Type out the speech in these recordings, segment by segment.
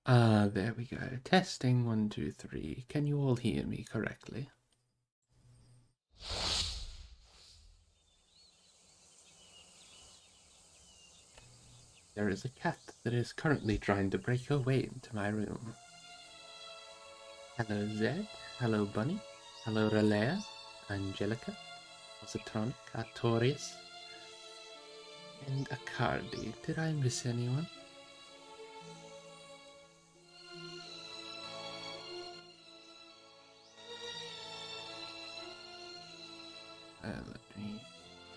There we go. Testing 1, 2, 3. Can you all hear me correctly? There is a cat that is currently trying to break her way into my room. Hello, Zed. Hello, Bunny. Hello, Relea. Angelica. Positronic. Artorius. And Acardi. Did I miss anyone? Let me...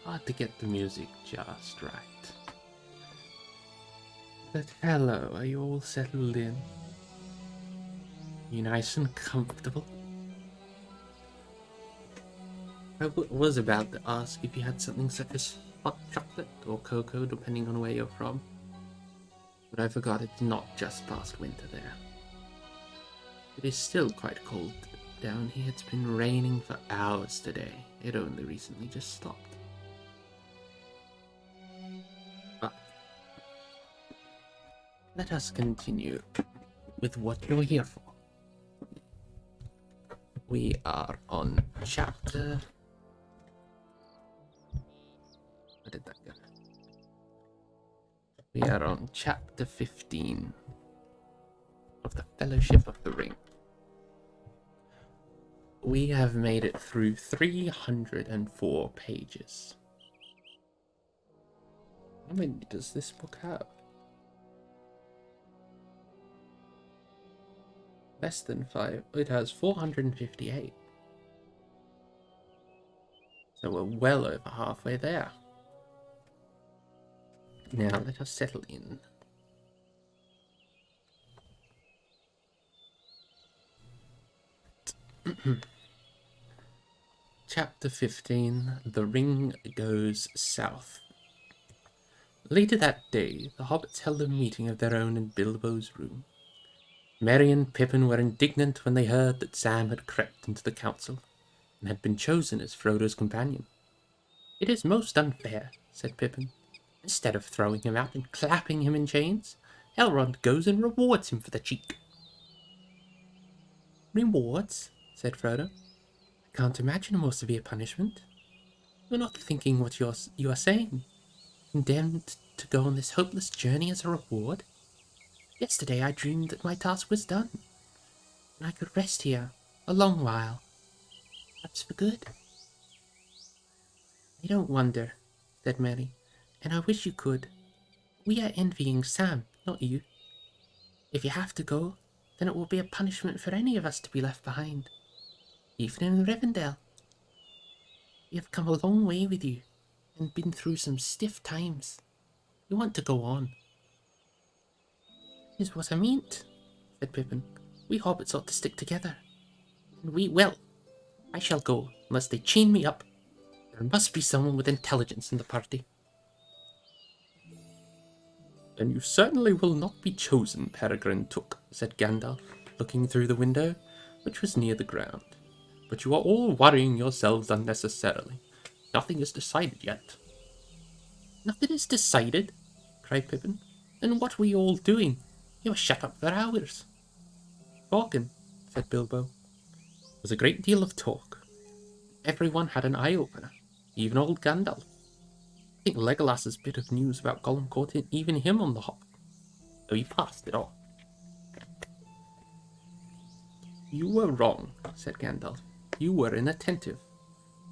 Hard to get the music just right. But hello, are you all settled in? You nice and comfortable? I was about to ask if you had something such as hot chocolate or cocoa, depending on where you're from. But I forgot it's not just past winter there. It is still quite cold down here. It's been raining for hours today. It only recently just stopped. But let us continue with what you're here for. We are on chapter... Where did that go? We are on chapter 15 of the Fellowship of the Ring. We have made it through 304 pages. How many does this book have? Less than 5. It has 458. So we're well over halfway there. Now let us settle in. Chapter 15, The Ring Goes South. Later that day, the hobbits held a meeting of their own in Bilbo's room. Merry and Pippin were indignant when they heard that Sam had crept into the council, and had been chosen as Frodo's companion. "It is most unfair," said Pippin. "Instead of throwing him out and clapping him in chains, Elrond goes and rewards him for the cheek." "Rewards?" said Frodo. "I can't imagine a more severe punishment. You're not thinking what you are saying. Condemned to go on this hopeless journey as a reward? Yesterday I dreamed that my task was done, and I could rest here a long while, perhaps for good." "I don't wonder," said Mary, "and I wish you could. We are envying Sam, not you. If you have to go, then it will be a punishment for any of us to be left behind, even in Rivendell. We have come a long way with you, and been through some stiff times. We want to go on." "Is what I meant," said Pippin. "We hobbits ought to stick together. And we will. I shall go, unless they chain me up. There must be someone with intelligence in the party." "Then you certainly will not be chosen, Peregrine Took," said Gandalf, looking through the window, which was near the ground. "But you are all worrying yourselves unnecessarily. Nothing is decided yet." "Nothing is decided?" cried Pippin. "Then what were you all doing? You were shut up for hours." "Talking," said Bilbo. "There was a great deal of talk. Everyone had an eye-opener, even old Gandalf. I think Legolas's bit of news about Gollum caught even him on the hop, though he passed it off." "You were wrong," said Gandalf. "You were inattentive.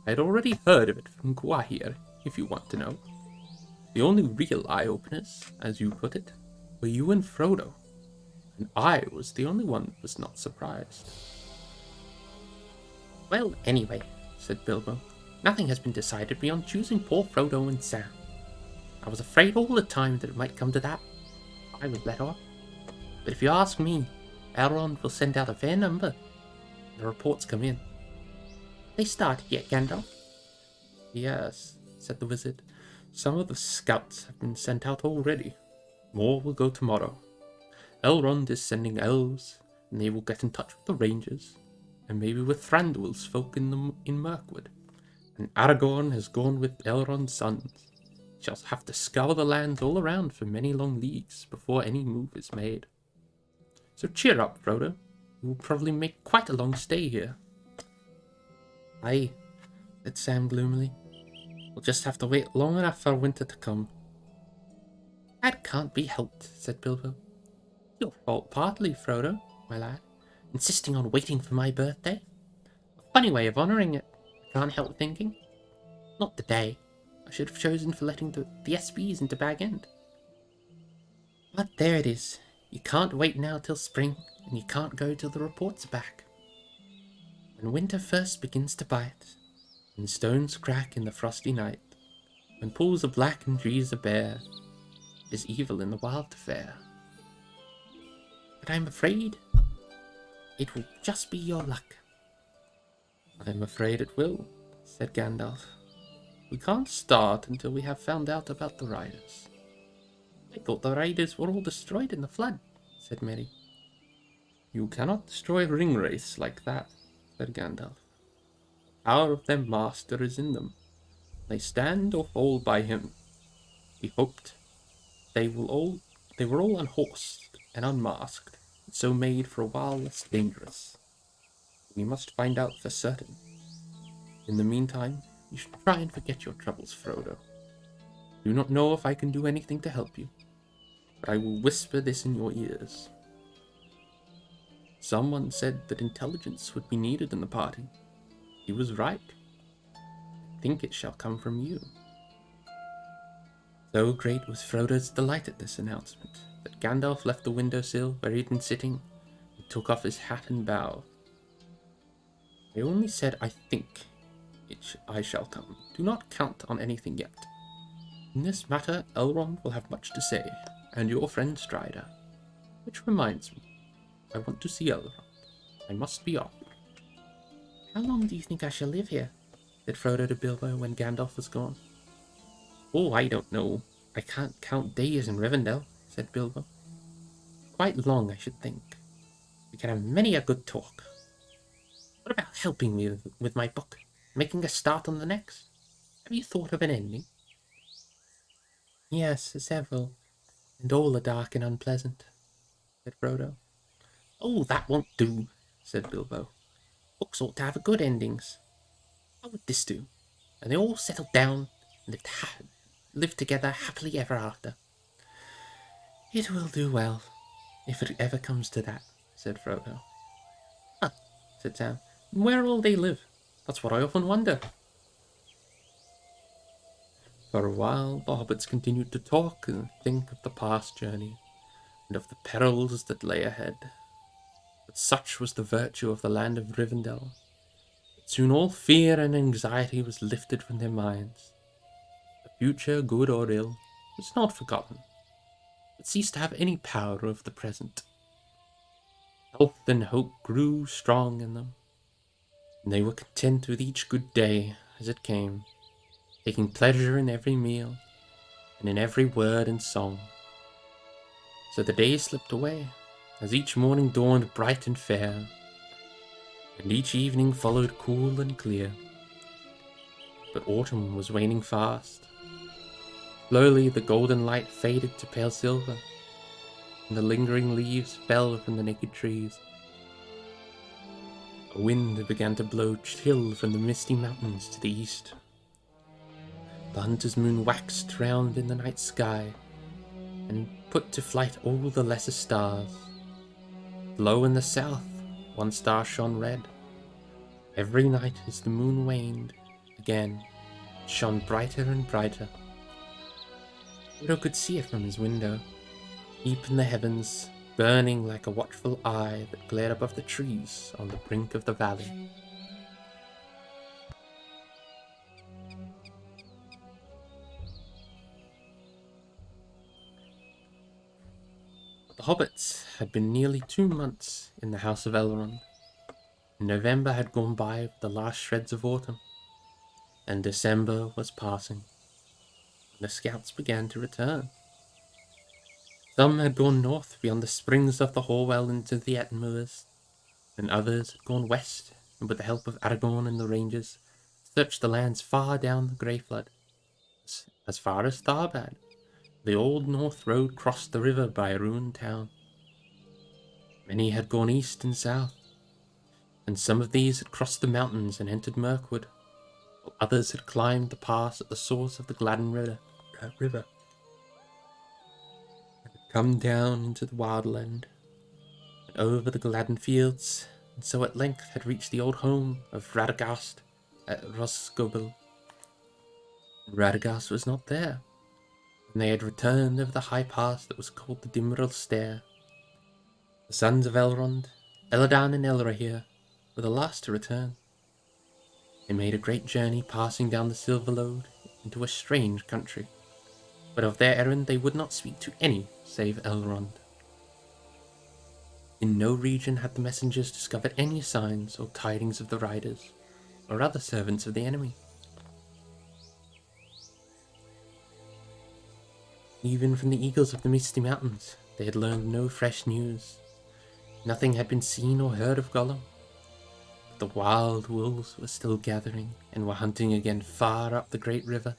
I had already heard of it from Gwaihir, if you want to know. The only real eye-openers, as you put it, were you and Frodo, and I was the only one that was not surprised." "Well, anyway," said Bilbo, "nothing has been decided beyond choosing poor Frodo and Sam. I was afraid all the time that it might come to that. I was let off. But if you ask me, Elrond will send out a fair number. The reports come in." "They started yet, Gandalf?" "Yes," said the wizard. "Some of the scouts have been sent out already. More will go tomorrow. Elrond is sending elves, and they will get in touch with the rangers, and maybe with Thranduil's folk in Mirkwood. And Aragorn has gone with Elrond's sons. He shall have to scour the lands all around for many long leagues before any move is made." So cheer up, Frodo. You will probably make quite a long stay here. Aye, said Sam gloomily. We'll just have to wait long enough for winter to come. That can't be helped, said Bilbo. Your fault partly, Frodo, my lad, insisting on waiting for my birthday. A funny way of honouring it, I can't help thinking. Not the day. I should have chosen for letting the SBs into Bag End. But there it is. You can't wait now till spring, and you can't go till the reports are back. When winter first begins to bite, when stones crack in the frosty night, when pools are black and trees are bare, is evil in the wild to fare. But I'm afraid it will just be your luck. I'm afraid it will, said Gandalf. We can't start until we have found out about the riders. I thought the riders were all destroyed in the flood, said Merry. You cannot destroy Ringwraiths like that, said Gandalf. The power of their master is in them. They stand or fall by him. He hoped they were all unhorsed and unmasked, and so made for a while less dangerous. We must find out for certain. In the meantime, you should try and forget your troubles, Frodo. Do not know if I can do anything to help you, but I will whisper this in your ears. Someone said that intelligence would be needed in the party. He was right. I think it shall come from you. So great was Frodo's delight at this announcement that Gandalf left the windowsill where he had been sitting and took off his hat and bowed. I only said I think I shall come. Do not count on anything yet. In this matter, Elrond will have much to say, and your friend Strider. Which reminds me, I want to see Elrond. I must be off. How long do you think I shall live here? Said Frodo to Bilbo when Gandalf was gone. Oh, I don't know. I can't count days in Rivendell, said Bilbo. Quite long, I should think. We can have many a good talk. What about helping me with my book? Making a start on the next? Have you thought of an ending? Yes, several, and all are dark and unpleasant, said Frodo. Oh, that won't do, said Bilbo. Books ought to have good endings. How would this do? And they all settled down and lived together happily ever after. It will do well, if it ever comes to that, said Frodo. Huh, said Sam. Where will they live? That's what I often wonder. For a while, the hobbits continued to talk and think of the past journey, and of the perils that lay ahead. But such was the virtue of the land of Rivendell, that soon all fear and anxiety was lifted from their minds. The future, good or ill, was not forgotten, but ceased to have any power over the present. Health and hope grew strong in them, and they were content with each good day as it came, taking pleasure in every meal, and in every word and song. So the days slipped away, as each morning dawned bright and fair, and each evening followed cool and clear. But autumn was waning fast. Slowly the golden light faded to pale silver, and the lingering leaves fell from the naked trees. A wind began to blow chill from the misty mountains to the east. The hunter's moon waxed round in the night sky, and put to flight all the lesser stars. Low in the south, one star shone red. Every night as the moon waned, again, it shone brighter and brighter. Frodo could see it from his window, deep in the heavens, burning like a watchful eye that glared above the trees on the brink of the valley. The hobbits had been nearly 2 months in the house of Elrond. November had gone by with the last shreds of autumn, and December was passing. The scouts began to return. Some had gone north beyond the springs of the Horwell into the Ettenmoors, and others had gone west, and with the help of Aragorn and the Rangers, searched the lands far down the Grey Flood, as far as Tharbad. The old North Road crossed the river by a ruined town. Many had gone east and south, and some of these had crossed the mountains and entered Mirkwood, while others had climbed the pass at the source of the Gladden River, and had come down into the wildland and over the Gladden fields, and so at length had reached the old home of Radagast at Roscobil. Radagast was not there, and they had returned over the high pass that was called the Dimril Stair. The sons of Elrond, Eladan and Elrohir, were the last to return. They made a great journey, passing down the Silverlode into a strange country, but of their errand they would not speak to any save Elrond. In no region had the messengers discovered any signs or tidings of the riders, or other servants of the enemy. Even from the eagles of the Misty Mountains, they had learned no fresh news. Nothing had been seen or heard of Gollum. But the wild wolves were still gathering and were hunting again far up the great river.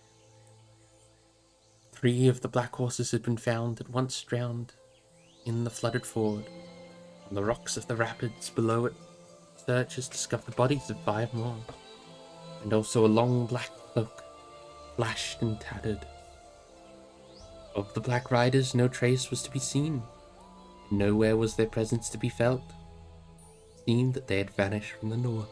3 of the black horses had been found at once drowned in the flooded ford. On the rocks of the rapids below it, searchers discovered the bodies of 5 more, and also a long black cloak, flashed and tattered. Of the Black Riders no trace was to be seen, and nowhere was their presence to be felt. It seemed that they had vanished from the north.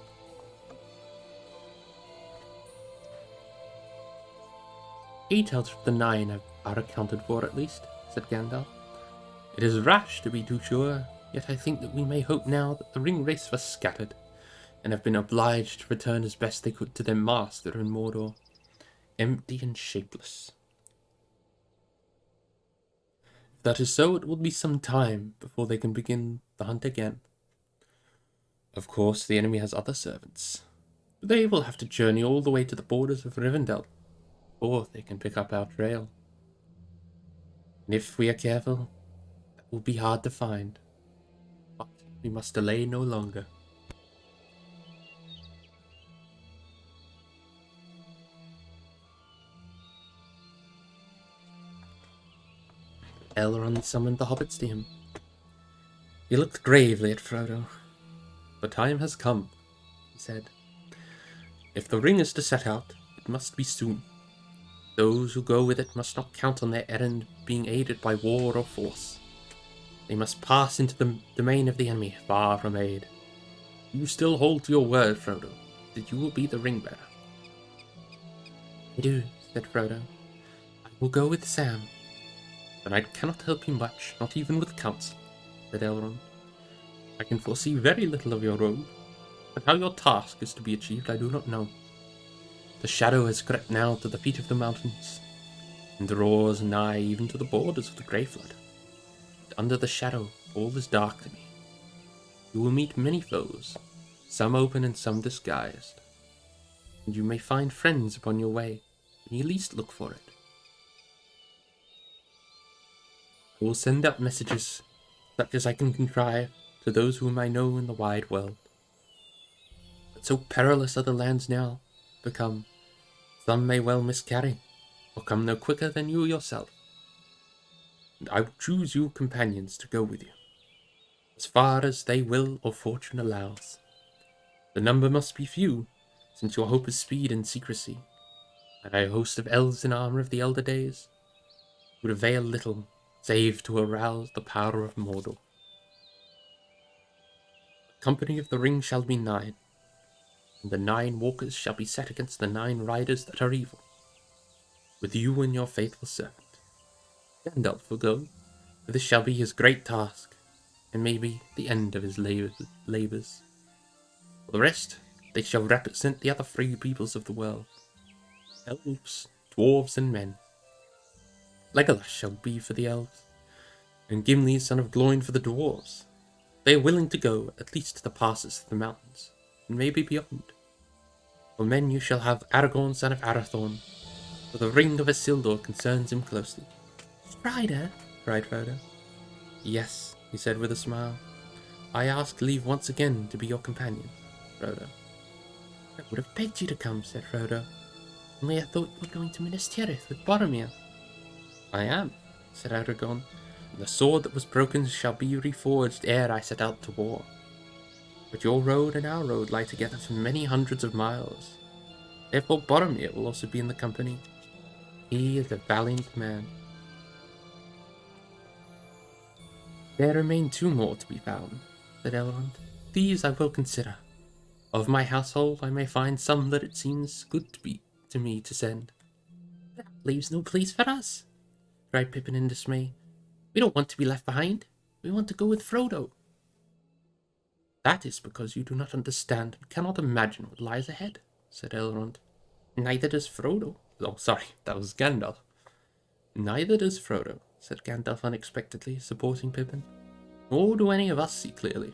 "8 out of the 9 are accounted for, at least," said Gandalf. "It is rash to be too sure, yet I think that we may hope now that the ring race was scattered, and have been obliged to return as best they could to their master in Mordor, empty and shapeless. If that is so, it will be some time before they can begin the hunt again. Of course, the enemy has other servants, but they will have to journey all the way to the borders of Rivendell before they can pick up our trail. And if we are careful, that will be hard to find. But we must delay no longer." Elrond summoned the hobbits to him. He looked gravely at Frodo. "The time has come," he said. "If the ring is to set out, it must be soon. Those who go with it must not count on their errand being aided by war or force. They must pass into the domain of the enemy, far from aid. You still hold to your word, Frodo, that you will be the ring-bearer?" "I do," said Frodo. "I will go with Sam." "Then I cannot help you much, not even with counsel," said Elrond. "I can foresee very little of your road, but how your task is to be achieved I do not know. The shadow has crept now to the feet of the mountains, and draws nigh even to the borders of the Grey Flood. And under the shadow all is dark to me. You will meet many foes, some open and some disguised, and you may find friends upon your way when you least look for it. I will send out messages, such as I can contrive, to those whom I know in the wide world. But so perilous are the lands now become, some may well miscarry, or come no quicker than you yourself. And I will choose you companions to go with you, as far as they will or fortune allows. The number must be few, since your hope is speed and secrecy, and a host of elves in armor of the elder days would avail little save to arouse the power of Mordor. The company of the ring shall be 9, and the 9 walkers shall be set against the 9 riders that are evil, with you and your faithful servant. Gandalf will go, for this shall be his great task, and maybe the end of his labours. For the rest, they shall represent the other 3 peoples of the world, elves, dwarves, and men. Legolas shall be for the elves, and Gimli, son of Gloin, for the dwarves. They are willing to go at least to the passes of the mountains, and maybe beyond. For men you shall have Aragorn, son of Arathorn, for the ring of Isildur concerns him closely." "Strider?" cried Frodo. "Yes," he said with a smile. "I ask leave once again to be your companion, Frodo." "I would have begged you to come," said Frodo, "only I thought you were going to Minas Tirith with Boromir." "I am," said Aragorn, and the sword that was broken shall be reforged ere I set out to war. But your road and our road lie together for many hundreds of miles. Therefore Boromir will also be in the company. He is a valiant man. There remain 2 more to be found, said Elrond. These I will consider. Of my household I may find some that it seems good to me to send. That leaves no place for us, cried Pippin in dismay. We don't want to be left behind. We want to go with Frodo. That is because you do not understand and cannot imagine what lies ahead, said Elrond. Neither does Frodo. Oh, sorry, that was Gandalf. Neither does Frodo, said Gandalf unexpectedly, supporting Pippin. Nor do any of us see clearly.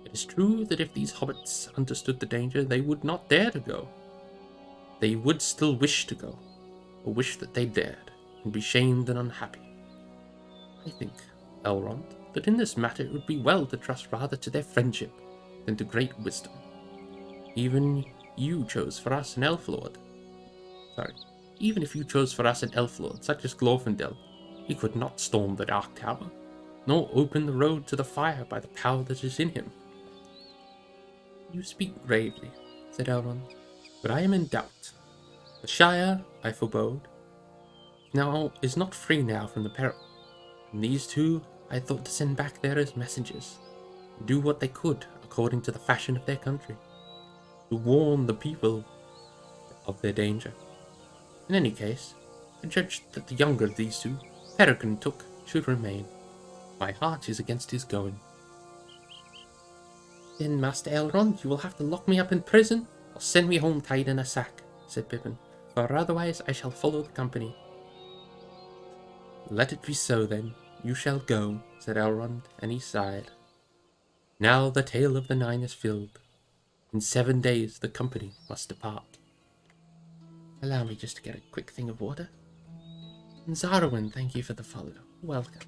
It is true that if these hobbits understood the danger, they would not dare to go. They would still wish to go, or wish that they dared, and be shamed and unhappy. I think, Elrond, that in this matter it would be well to trust rather to their friendship than to great wisdom. Even you chose for us an elf lord. Even if you chose for us an elf lord, such as Glorfindel, he could not storm the Dark Tower, nor open the road to the fire by the power that is in him. You speak gravely, said Elrond, but I am in doubt. The Shire, I forebode, is not free now from the peril, and these 2 I thought to send back there as messengers, and do what they could according to the fashion of their country, to warn the people of their danger. In any case, I judged that the younger of these 2, Peregrine Took, should remain. My heart is against his going. Then, Master Elrond, you will have to lock me up in prison, or send me home tied in a sack, said Pippin, for otherwise I shall follow the company. Let it be so, then. You shall go, said Elrond, and he sighed. Now the tale of the 9 is filled. In 7 days the company must depart. Allow me just to get a quick thing of water. And Zarwin, thank you for the follow. Welcome.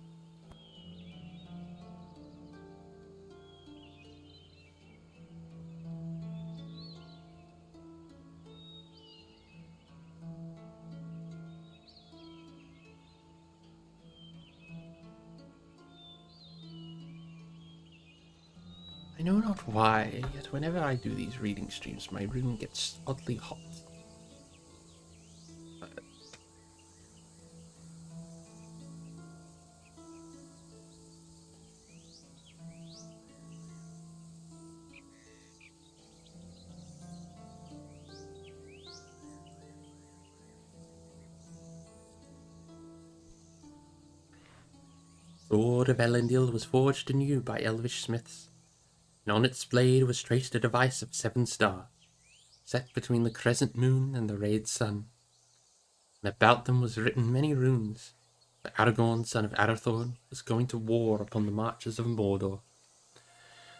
I know not why, yet whenever I do these reading streams, my room gets oddly hot. The sword of Elendil was forged anew by elvish smiths, and on its blade was traced a device of 7 stars, set between the crescent moon and the rayed sun. And about them was written many runes, for Aragorn, son of Arathorn, was going to war upon the marches of Mordor.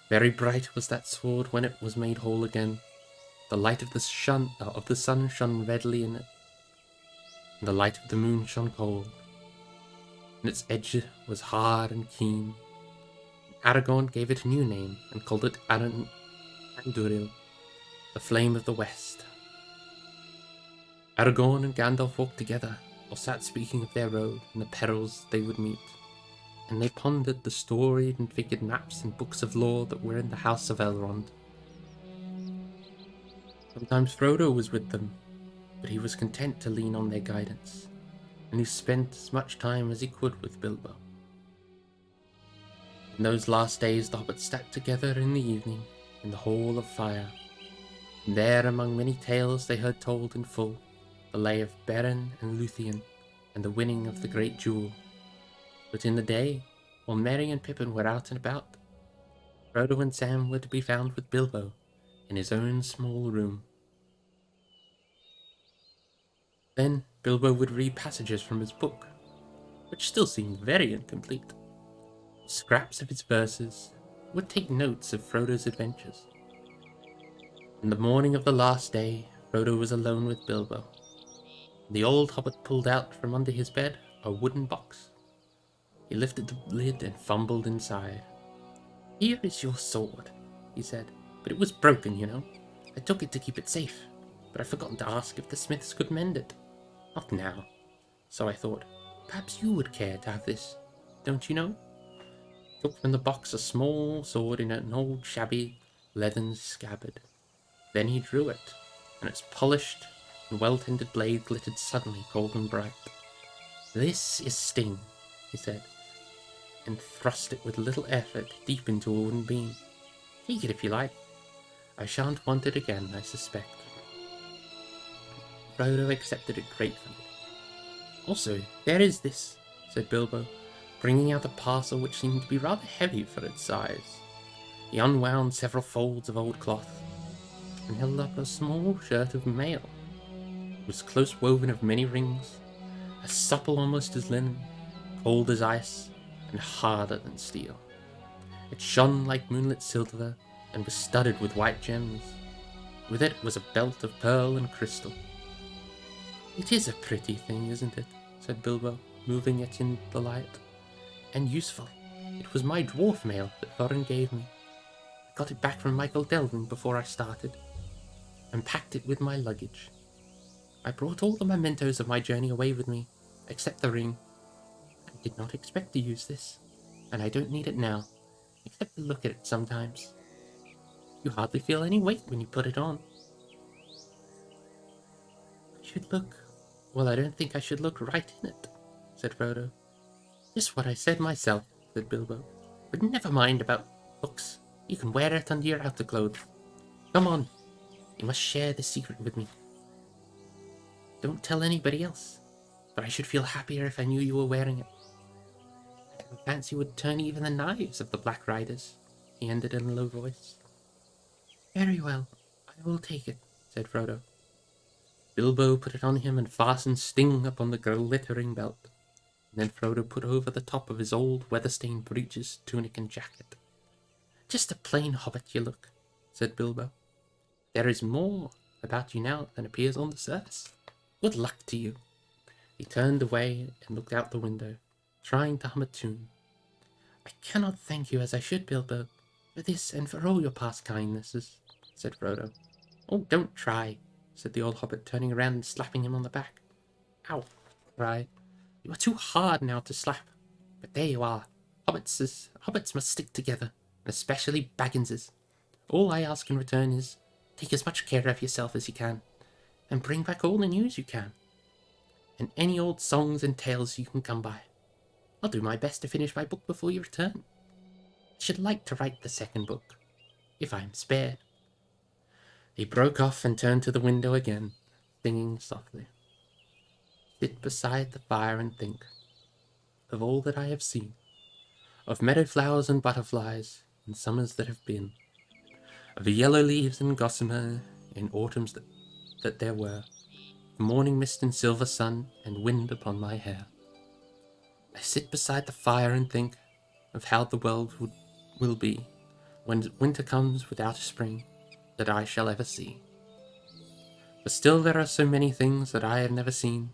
Very bright was that sword when it was made whole again. The light of the sun shone redly in it, and the light of the moon shone cold, and its edge was hard and keen. Aragorn gave it a new name and called it Anduril, the Flame of the West. Aragorn and Gandalf walked together, or sat speaking of their road and the perils they would meet, and they pondered the storied and figured maps and books of lore that were in the house of Elrond. Sometimes Frodo was with them, but he was content to lean on their guidance, and he spent as much time as he could with Bilbo. In those last days the hobbits sat together in the evening in the Hall of Fire, and there among many tales they heard told in full the lay of Beren and Luthien and the winning of the great jewel. But in the day, while Merry and Pippin were out and about, Frodo and Sam were to be found with Bilbo in his own small room. Then Bilbo would read passages from his book, which still seemed very incomplete. Scraps of his verses, would take notes of Frodo's adventures. In the morning of the last day, Frodo was alone with Bilbo. The old hobbit pulled out from under his bed a wooden box. He lifted the lid and fumbled inside. "Here is your sword," he said, "but it was broken, you know. I took it to keep it safe, but I've forgotten to ask if the smiths could mend it. Not now. So I thought, perhaps you would care to have this. don't you know? Took from the box a small sword in an old shabby leathern scabbard. Then he drew it, and its polished and well-tended blade glittered suddenly cold and bright. "This is Sting," he said, and thrust it with little effort deep into a wooden beam. "Take it if you like. I shan't want it again, I suspect." Frodo accepted it gratefully. "Also, there is this," said Bilbo, bringing out a parcel which seemed to be rather heavy for its size. He unwound several folds of old cloth, and held up a small shirt of mail. It was close woven of many rings, as supple almost as linen, cold as ice, and harder than steel. It shone like moonlit silver, and was studded with white gems. With it was a belt of pearl and crystal. "It is a pretty thing, isn't it?" said Bilbo, moving it in the light. "And useful. It was my dwarf mail that Thorin gave me. I got it back from Michael Delving before I started, and packed it with my luggage. I brought all the mementos of my journey away with me, except the ring. I did not expect to use this, and I don't need it now, except to look at it sometimes. You hardly feel any weight when you put it on." "Well, I don't think I should look right in it," said Frodo. "Just what I said myself," said Bilbo. "But never mind about looks. You can wear it under your outer clothes. Come on, you must share the secret with me. Don't tell anybody else, but I should feel happier if I knew you were wearing it. I fancy would turn even the knives of the Black Riders," he ended in a low voice. "Very well, I will take it," said Frodo. Bilbo put it on him and fastened Sting upon the glittering belt. And then Frodo put over the top of his old weather-stained breeches, tunic, and jacket. "Just a plain hobbit you look," said Bilbo. "There is more about you now than appears on the surface. Good luck to you." He turned away and looked out the window, trying to hum a tune. "I cannot thank you as I should, Bilbo, for this and for all your past kindnesses," said Frodo. "Oh, don't try," said the old hobbit, turning around and slapping him on the back. "Ow!" he cried. "You are too hard now to slap. But there you are. Hobbits must stick together, and especially Bagginses. All I ask in return is, take as much care of yourself as you can, and bring back all the news you can, and any old songs and tales you can come by. I'll do my best to finish my book before you return. I should like to write the second book, if I am spared." He broke off and turned to the window again, singing softly. "Sit beside the fire and think of all that I have seen, of meadow flowers and butterflies in summers that have been, of yellow leaves and gossamer in autumns that there were, of morning mist and silver sun and wind upon my hair. I sit beside the fire and think of how the world will be when winter comes without a spring that I shall ever see. But still there are so many things that I have never seen.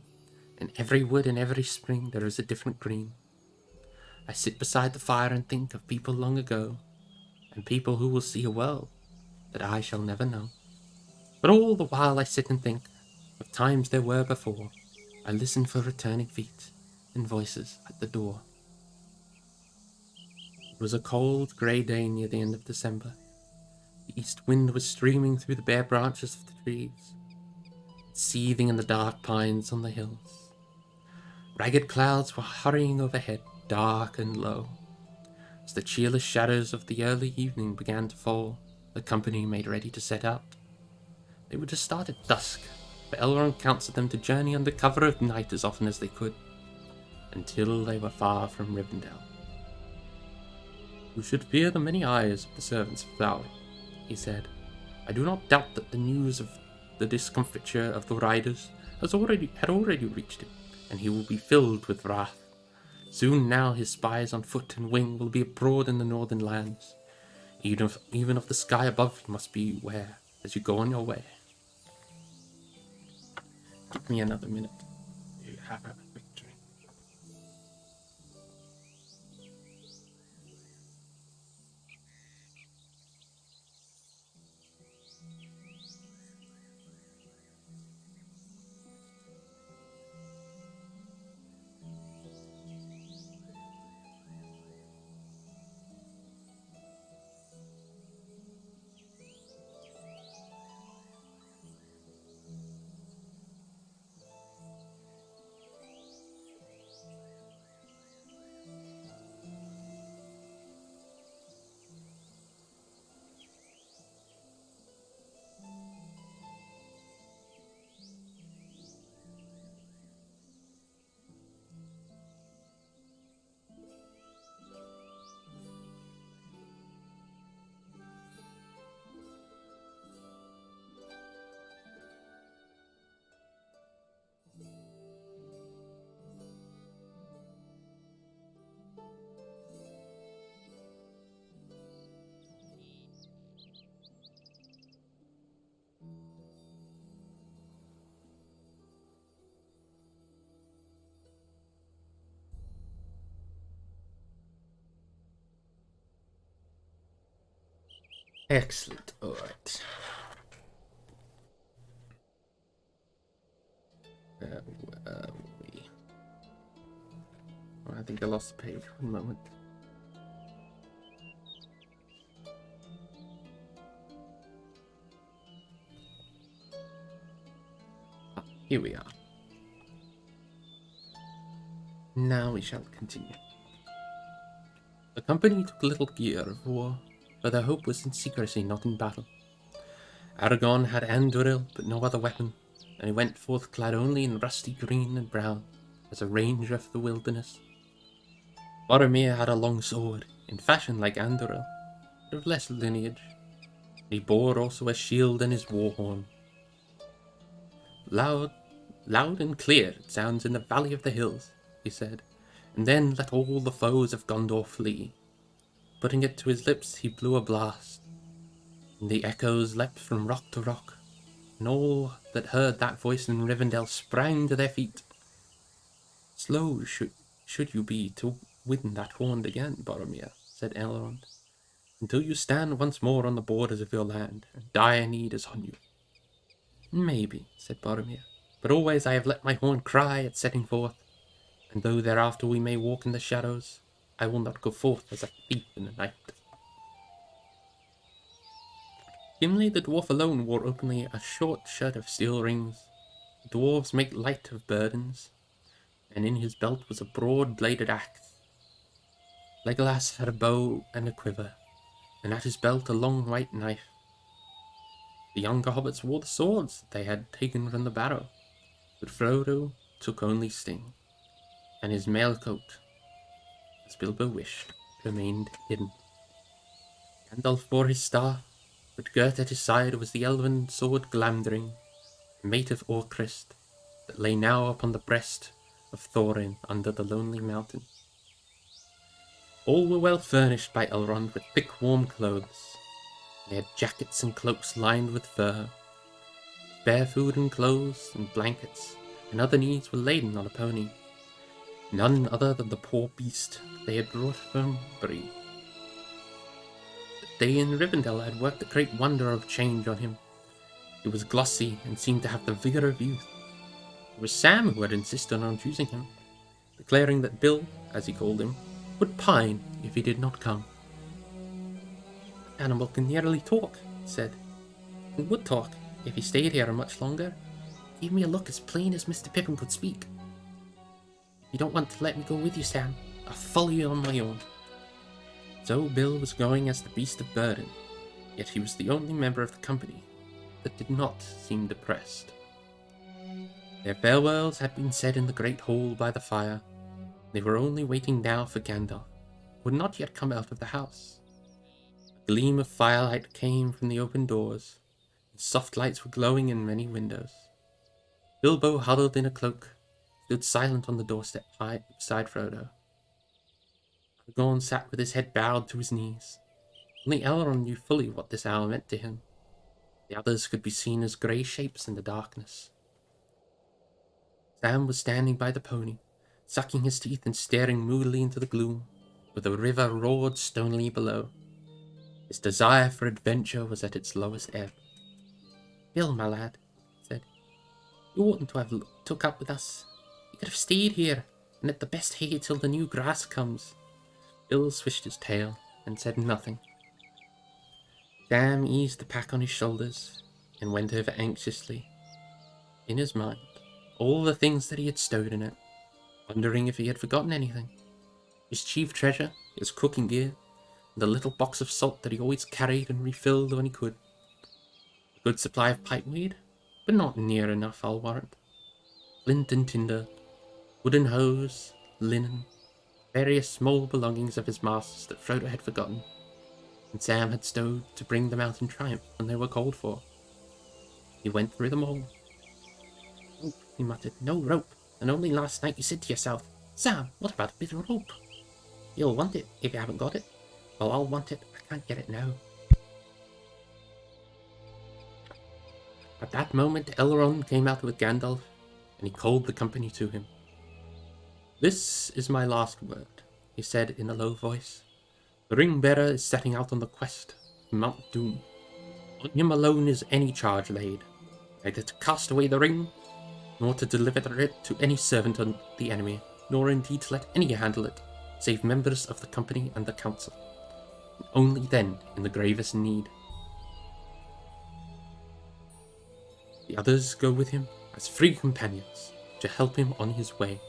In every wood and every spring there is a different green. I sit beside the fire and think of people long ago, and people who will see a world that I shall never know. But all the while I sit and think of times there were before. I listen for returning feet and voices at the door." It was a cold, grey day near the end of December. The east wind was streaming through the bare branches of the trees, seething in the dark pines on the hills. Ragged clouds were hurrying overhead, dark and low. As the cheerless shadows of the early evening began to fall, the company made ready to set out. They were to start at dusk, but Elrond counselled them to journey under cover of night as often as they could, until they were far from Rivendell. "You should fear the many eyes of the servants of Thaurin," he said. "I do not doubt that the news of the discomfiture of the riders had already reached him, and he will be filled with wrath. Soon now his spies on foot and wing will be abroad in the northern lands. Even of the sky above you must beware as you go on your way." Give me another minute. You have a victory. Excellent. Alright. Where were we? Oh, I think I lost the page. One moment. Ah, here we are. Now we shall continue. The company took little gear of war, but their hope was in secrecy, not in battle. Aragon had Anduril, but no other weapon, and he went forth clad only in rusty green and brown, as a ranger of the wilderness. Boromir had a long sword, in fashion like Anduril, but of less lineage. He bore also a shield and his war horn. Loud and clear it sounds in the valley of the hills, he said, and then let all the foes of Gondor flee. Putting it to his lips, he blew a blast, and the echoes leapt from rock to rock, and all that heard that voice in Rivendell sprang to their feet. Slow should you be to win that horn again, Boromir, said Elrond, until you stand once more on the borders of your land, and dire need is on you. Maybe, said Boromir, but always I have let my horn cry at setting forth, and though thereafter we may walk in the shadows, I will not go forth as a thief in the night. Gimli the dwarf alone wore openly a short shirt of steel rings. Dwarves make light of burdens, and in his belt was a broad-bladed axe. Legolas had a bow and a quiver, and at his belt a long white knife. The younger hobbits wore the swords they had taken from the barrow, but Frodo took only Sting, and his mail coat, as Bilbo wished, remained hidden. Gandalf bore his staff, but girt at his side was the elven sword Glamdring, mate of Orcrist, that lay now upon the breast of Thorin under the lonely mountain. All were well furnished by Elrond with thick warm clothes. They had jackets and cloaks lined with fur. Spare food and clothes and blankets and other needs were laden on a pony. None other than the poor beast they had brought from Bree. The day in Rivendell had worked a great wonder of change on him. He was glossy and seemed to have the vigor of youth. It was Sam who had insisted on choosing him, declaring that Bill, as he called him, would pine if he did not come. Animal can nearly talk, he said, and would talk if he stayed here much longer. Gave me a look as plain as Mr. Pippin could speak. If you don't want to let me go with you, Sam, I'll follow you on my own. So Bill was going as the beast of burden, yet he was the only member of the company that did not seem depressed. Their farewells had been said in the great hall by the fire. They were only waiting now for Gandalf, who had not yet come out of the house. A gleam of firelight came from the open doors, and soft lights were glowing in many windows. Bilbo, huddled in a cloak, stood silent on the doorstep beside Frodo. Aragorn sat with his head bowed to his knees. Only Elrond knew fully what this hour meant to him. The others could be seen as grey shapes in the darkness. Sam was standing by the pony, sucking his teeth and staring moodily into the gloom, where the river roared stonily below. His desire for adventure was at its lowest ebb. Bill, my lad, he said, you oughtn't to have took up with us. You could have stayed here, and at the best hay till the new grass comes. Bill swished his tail, and said nothing. Sam eased the pack on his shoulders, and went over anxiously, in his mind, all the things that he had stowed in it, wondering if he had forgotten anything. His chief treasure, his cooking gear, and the little box of salt that he always carried and refilled when he could. A good supply of pipeweed, but not near enough, I'll warrant. Flint and tinder, wooden hose, linen, various small belongings of his master's that Frodo had forgotten, and Sam had stowed to bring them out in triumph when they were called for. He went through them all. "Oh," he muttered, "no rope, and only last night you said to yourself, 'Sam, what about a bit of rope?' You'll want it if you haven't got it. Well, I'll want it, I can't get it now." At that moment Elrond came out with Gandalf, and he called the company to him. "This is my last word," he said in a low voice. "The ring-bearer is setting out on the quest, Mount Doom. On him alone is any charge laid, neither to cast away the ring, nor to deliver it to any servant of the enemy, nor indeed to let any handle it, save members of the company and the council, and only then in the gravest need. The others go with him as free companions to help him on his way.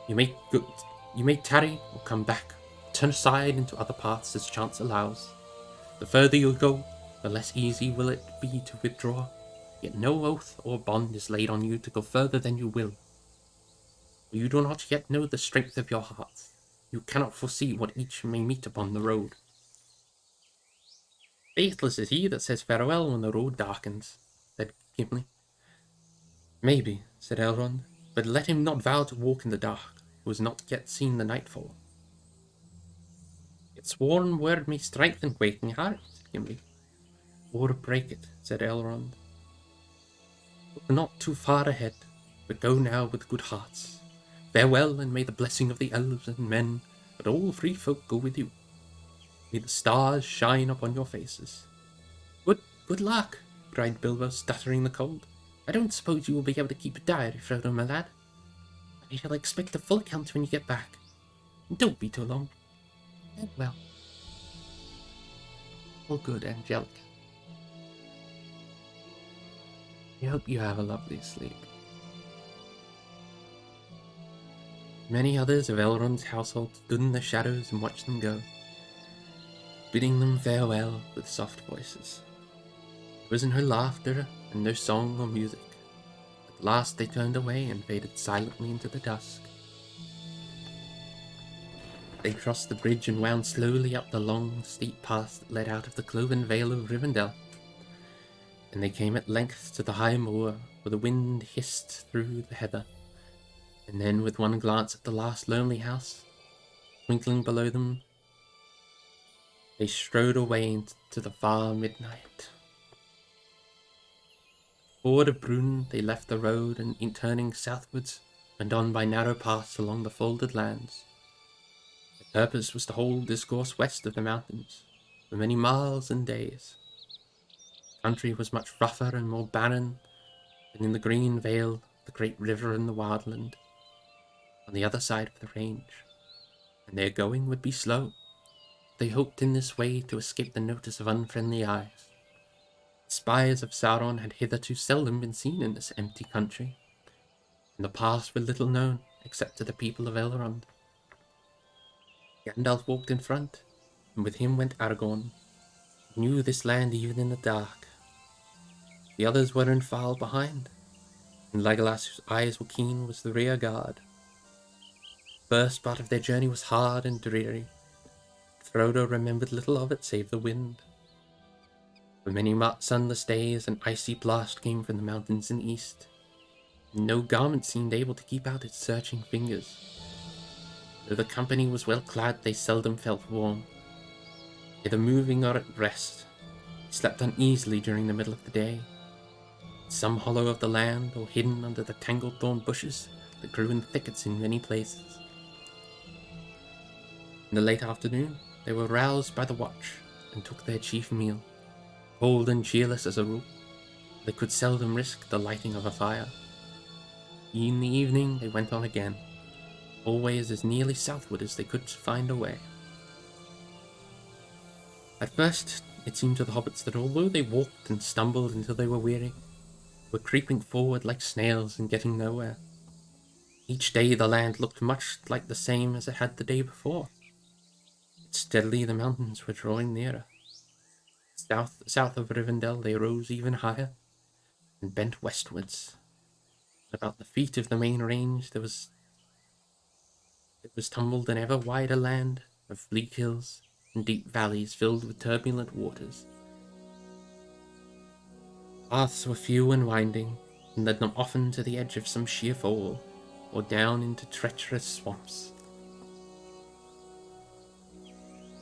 You may tarry or come back, turn aside into other paths as chance allows. The further you go, the less easy will it be to withdraw, yet no oath or bond is laid on you to go further than you will. For you do not yet know the strength of your hearts. You cannot foresee what each may meet upon the road. Faithless is he that says farewell when the road darkens, said Gimli. Maybe, said Elrond, but let him not vow to walk in the dark, who has not yet seen the nightfall. Yet sworn word may strengthen quaking heart, said Gimli. Or break it, said Elrond. Look not too far ahead, but go now with good hearts. Farewell, and may the blessing of the elves and men, but all free folk go with you. May the stars shine upon your faces. Good luck, cried Bilbo, stuttering the cold. I don't suppose you will be able to keep a diary, Frodo, my lad. I shall expect a full account when you get back. Don't be too long. Well. All good, Angelica. I hope you have a lovely sleep. Many others of Elrond's household stood in the shadows and watched them go, bidding them farewell with soft voices. There was no laughter and no song or music. At last they turned away and faded silently into the dusk. They crossed the bridge and wound slowly up the long, steep path that led out of the cloven vale of Rivendell. And they came at length to the high moor, where the wind hissed through the heather. And then, with one glance at the last lonely house, twinkling below them, they strode away into the far midnight. Ford of Brunn, they left the road, and in turning southwards, went on by narrow paths along the folded lands. Their purpose was to hold this course west of the mountains, for many miles and days. The country was much rougher and more barren than in the green vale, the great river and the wildland, on the other side of the range, and their going would be slow. They hoped in this way to escape the notice of unfriendly eyes. The spies of Sauron had hitherto seldom been seen in this empty country, and the paths were little known except to the people of Elrond. Gandalf walked in front, and with him went Aragorn, who knew this land even in the dark. The others were in file behind, and Legolas, whose eyes were keen, was the rear guard. The first part of their journey was hard and dreary. Frodo remembered little of it save the wind. For many sunless days an icy blast came from the mountains in the east, and no garment seemed able to keep out its searching fingers. Though the company was well clad, they seldom felt warm. Either moving or at rest, they slept uneasily during the middle of the day, in some hollow of the land, or hidden under the tangled thorn bushes that grew in thickets in many places. In the late afternoon, they were roused by the watch, and took their chief meal. Cold and cheerless as a rule, they could seldom risk the lighting of a fire. In the evening they went on again, always as nearly southward as they could find a way. At first, it seemed to the hobbits that although they walked and stumbled until they were weary, they were creeping forward like snails and getting nowhere. Each day the land looked much like the same as it had the day before. Yet steadily the mountains were drawing nearer. South of Rivendell they rose even higher, and bent westwards. About the feet of the main range it was tumbled an ever wider land of bleak hills and deep valleys filled with turbulent waters. Paths were few and winding, and led them often to the edge of some sheer fall, or down into treacherous swamps.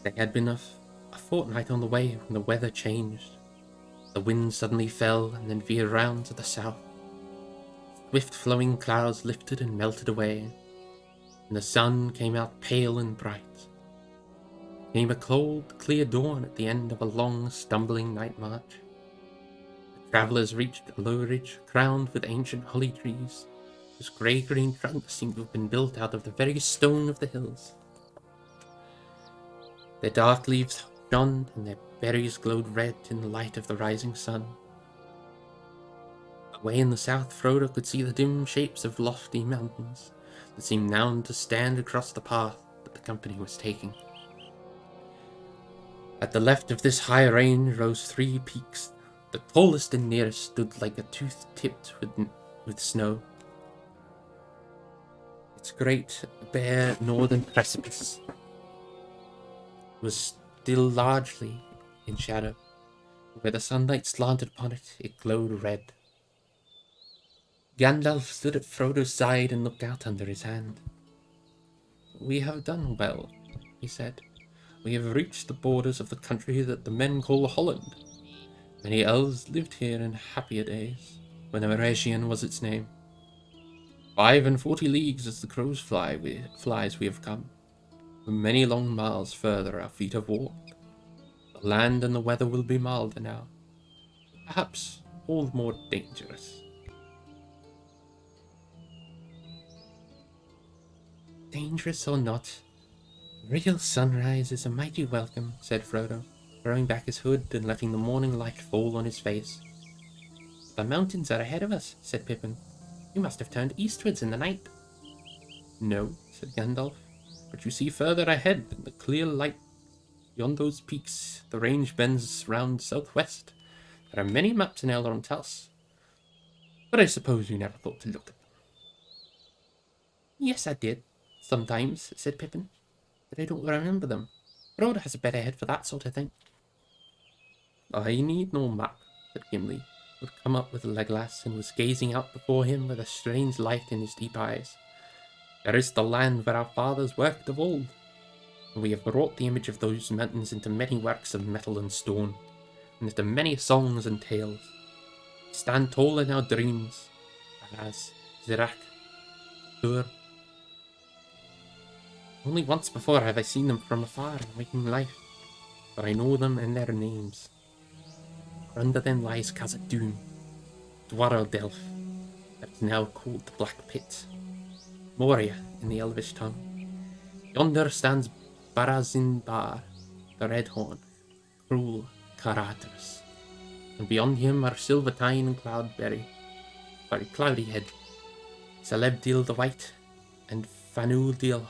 They had been a fortnight on the way when the weather changed. The wind suddenly fell and then veered round to the south. Swift flowing clouds lifted and melted away, and the sun came out pale and bright. Came a cold, clear dawn at the end of a long, stumbling night march. The travellers reached a low ridge crowned with ancient holly trees, whose grey-green trunks seemed to have been built out of the very stone of the hills. Their dark leaves shone, and their berries glowed red in the light of the rising sun. Away in the south, Frodo could see the dim shapes of lofty mountains that seemed now to stand across the path that the company was taking. At the left of this high range rose 3 peaks. The tallest and nearest stood like a tooth tipped with snow. Its great, bare northern precipice was still largely in shadow. Where the sunlight slanted upon it, it glowed red. Gandalf stood at Frodo's side and looked out under his hand. "We have done well," he said. "We have reached the borders of the country that the men call Holland. Many elves lived here in happier days, when Eregion was its name. 45 leagues as the crows flies we have come. For many long miles further our feet have walked. The land and the weather will be milder now, perhaps all the more dangerous." "Dangerous or not, real sunrise is a mighty welcome," said Frodo, throwing back his hood and letting the morning light fall on his face. "The mountains are ahead of us," said Pippin. "You must have turned eastwards in the night." "No," said Gandalf, "but you see further ahead in the clear light beyond those peaks the range bends round southwest. There are many maps in Elrond House, but I suppose you never thought to look at them." "Yes, I did, sometimes," said Pippin, "but I don't remember them. Frodo has a better head for that sort of thing." "I need no map," said Gimli, who had come up with Legolas and was gazing out before him with a strange light in his deep eyes. "There is the land where our fathers worked of old, and we have wrought the image of those mountains into many works of metal and stone, and into many songs and tales. We stand tall in our dreams, as Zirak, Ur. Only once before have I seen them from afar in waking life, but I know them and their names. For under them lies Khazad-dûm, Dwarrel Delph, that is now called the Black Pit, Moria in the Elvish tongue. Yonder stands Barad-dûr, the Red Horn, cruel Caradhras, and beyond him are Silvertine and Cloudyhead, Celebdil the White, and Fanuldil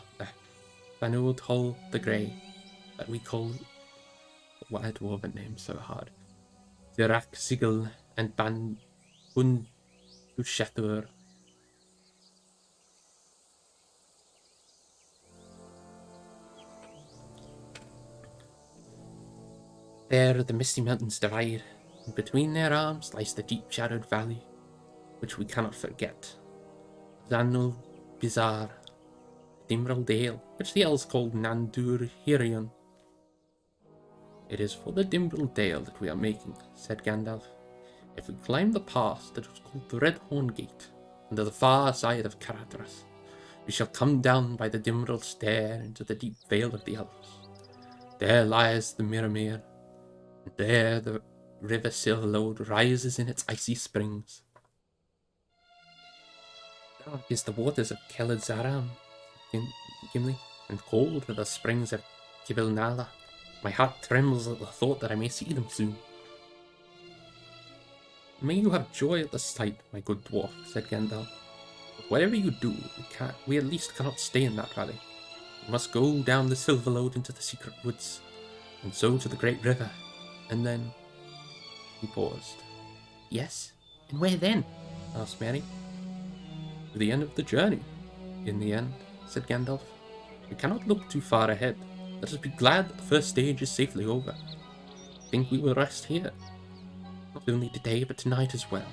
the Grey, that we call, what a dwarven name so hard, Zirak Sigil and Bun-Ushathur. There the misty mountains divide, and between their arms lies the deep-shadowed valley, which we cannot forget. Zanul Bizarre, Dimral Dale, which the elves called Nandur Hirion. "It is for the Dimral Dale that we are making," said Gandalf. "If we climb the pass that is called the Red Horn Gate, under the far side of Caradhras, we shall come down by the Dimral Stair into the deep vale of the elves. There lies the Miramir, and there the river Silverlode rises in its icy springs." "Dark is the waters of Keled Zaram," Gimli, "and cold are the springs of Kibil Nala. My heart trembles at the thought that I may see them soon." "May you have joy at the sight, my good dwarf," said Gandalf. "But whatever you do, we at least cannot stay in that valley. We must go down the Silverlode into the secret woods, and so to the great river, and then—" He paused. "Yes, and where then?" asked Merry. "To the end of the journey, in the end," said Gandalf. "We cannot look too far ahead. Let us be glad that the first stage is safely over. I think we will rest here, not only today but tonight as well.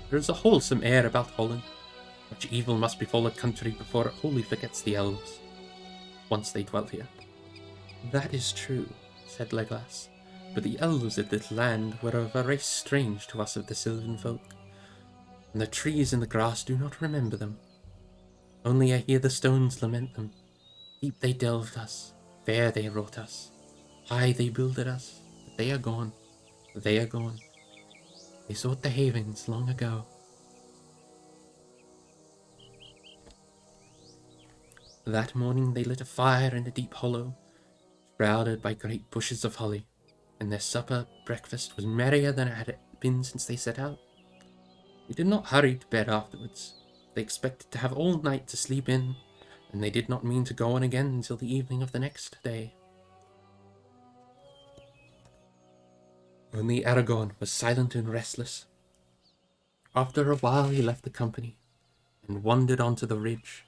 There is a wholesome air about Holland. Much evil must befall a country before it wholly forgets the elves, once they dwell here." "That is true," said Legolas, "but the elves of this land were of a race strange to us of the Sylvan folk, and the trees and the grass do not remember them. Only I hear the stones lament them. Deep they delved us, Fair they wrought us, high they builded us, but they are gone, they are gone. They sought the havens long ago. That morning they lit a fire in a deep hollow, shrouded by great bushes of holly, and their supper breakfast was merrier than it had been since they set out. They did not hurry to bed afterwards. They expected to have all night to sleep in, and they did not mean to go on again until the evening of the next day. Only Aragorn was silent and restless. After a while he left the company and wandered onto the ridge.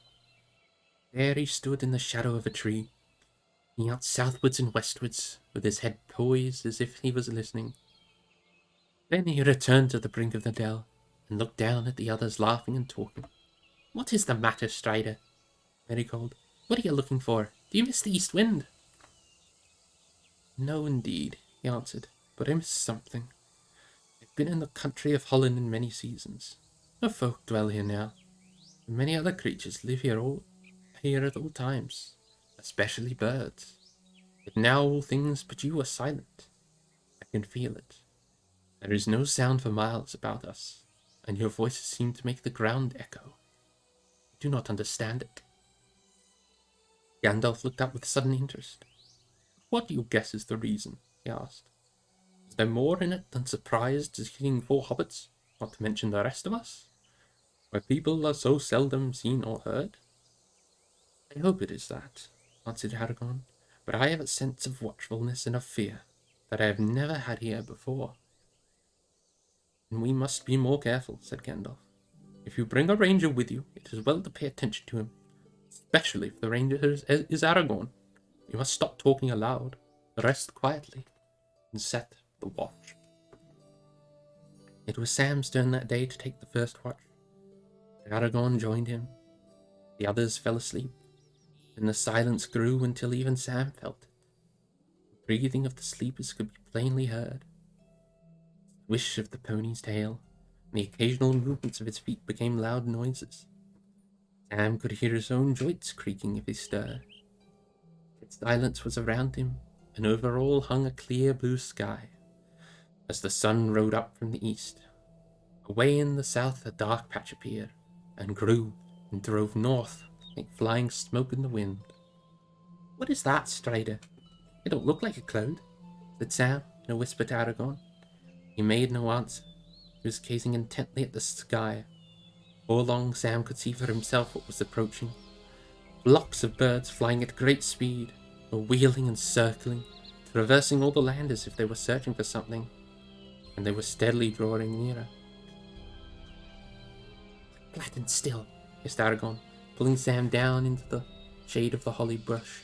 There he stood in the shadow of a tree, looking out southwards and westwards, with his head poised as if he was listening. Then he returned to the brink of the dell, and looked down at the others laughing and talking. "What is the matter, Strider?" Mary called. "What are you looking for? Do you miss the east wind?" "No, indeed," he answered, "but I miss something. I've been in the country of Holland in many seasons. No folk dwell here now, and many other creatures live here at all times, especially birds. But now all things but you are silent. I can feel it. There is no sound for miles about us, and your voices seem to make the ground echo. I do not understand it." Gandalf looked up with sudden interest. "What do you guess is the reason?" he asked. "Is there more in it than surprise to seeing 4 hobbits, not to mention the rest of us, where people are so seldom seen or heard?" "I hope it is that," answered Aragorn, "but I have a sense of watchfulness and of fear that I have never had here before." "And we must be more careful," said Gandalf. "If you bring a ranger with you, it is well to pay attention to him, especially if the ranger is Aragorn. You must stop talking aloud, rest quietly, and set the watch." It was Sam's turn that day to take the first watch. Aragorn joined him. The others fell asleep, and the silence grew until even Sam felt it. The breathing of the sleepers could be plainly heard. The swish of the pony's tail, and the occasional movements of its feet became loud noises. Sam could hear his own joints creaking if he stirred. Yet silence was around him, and over all hung a clear blue sky. As the sun rode up from the east, away in the south a dark patch appeared, and grew and drove north like flying smoke in the wind. "What is that, Strider? It don't look like a cloud," said Sam in a whisper to Aragorn. He made no answer. He was gazing intently at the sky. All along Sam could see for himself what was approaching. Flocks of birds flying at great speed, were wheeling and circling, traversing all the land as if they were searching for something, and they were steadily drawing nearer. "Flat and still," hissed Aragorn, pulling Sam down into the shade of the holly bush.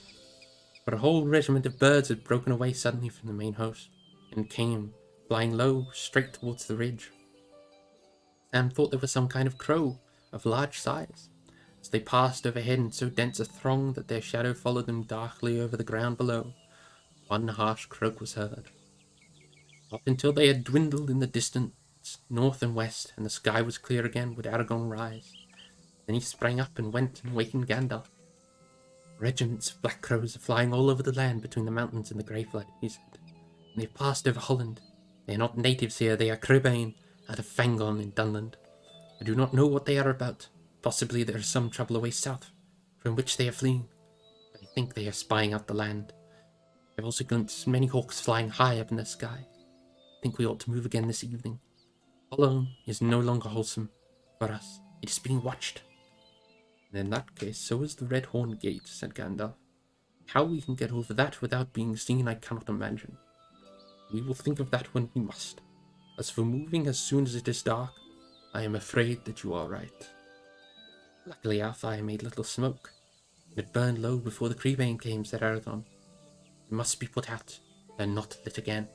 But a whole regiment of birds had broken away suddenly from the main host, and came, flying low, straight towards the ridge. Sam thought they were some kind of crow, of large size, as they passed overhead in so dense a throng that their shadow followed them darkly over the ground below. One harsh croak was heard. Not until they had dwindled in the distance, north and west, and the sky was clear again, would Aragorn rise. Then he sprang up and went and wakened Gandalf. "Regiments of black crows are flying all over the land between the mountains and the Grey Flood," he said. "And they've passed over Holland. They are not natives here, they are Crebain, out of Fangorn in Dunland. I do not know what they are about. Possibly there is some trouble away south, from which they are fleeing. But I think they are spying out the land. I've also glimpsed many hawks flying high up in the sky. I think we ought to move again this evening. Holland is no longer wholesome for us. It is being watched." "And in that case, so is the Red Horn Gate," said Gandalf. "How we can get over that without being seen, I cannot imagine. We will think of that when we must. As for moving as soon as it is dark, I am afraid that you are right." "Luckily our fire made little smoke, and it burned low before the Crebain came," said Aragorn. "It must be put out, and not lit again."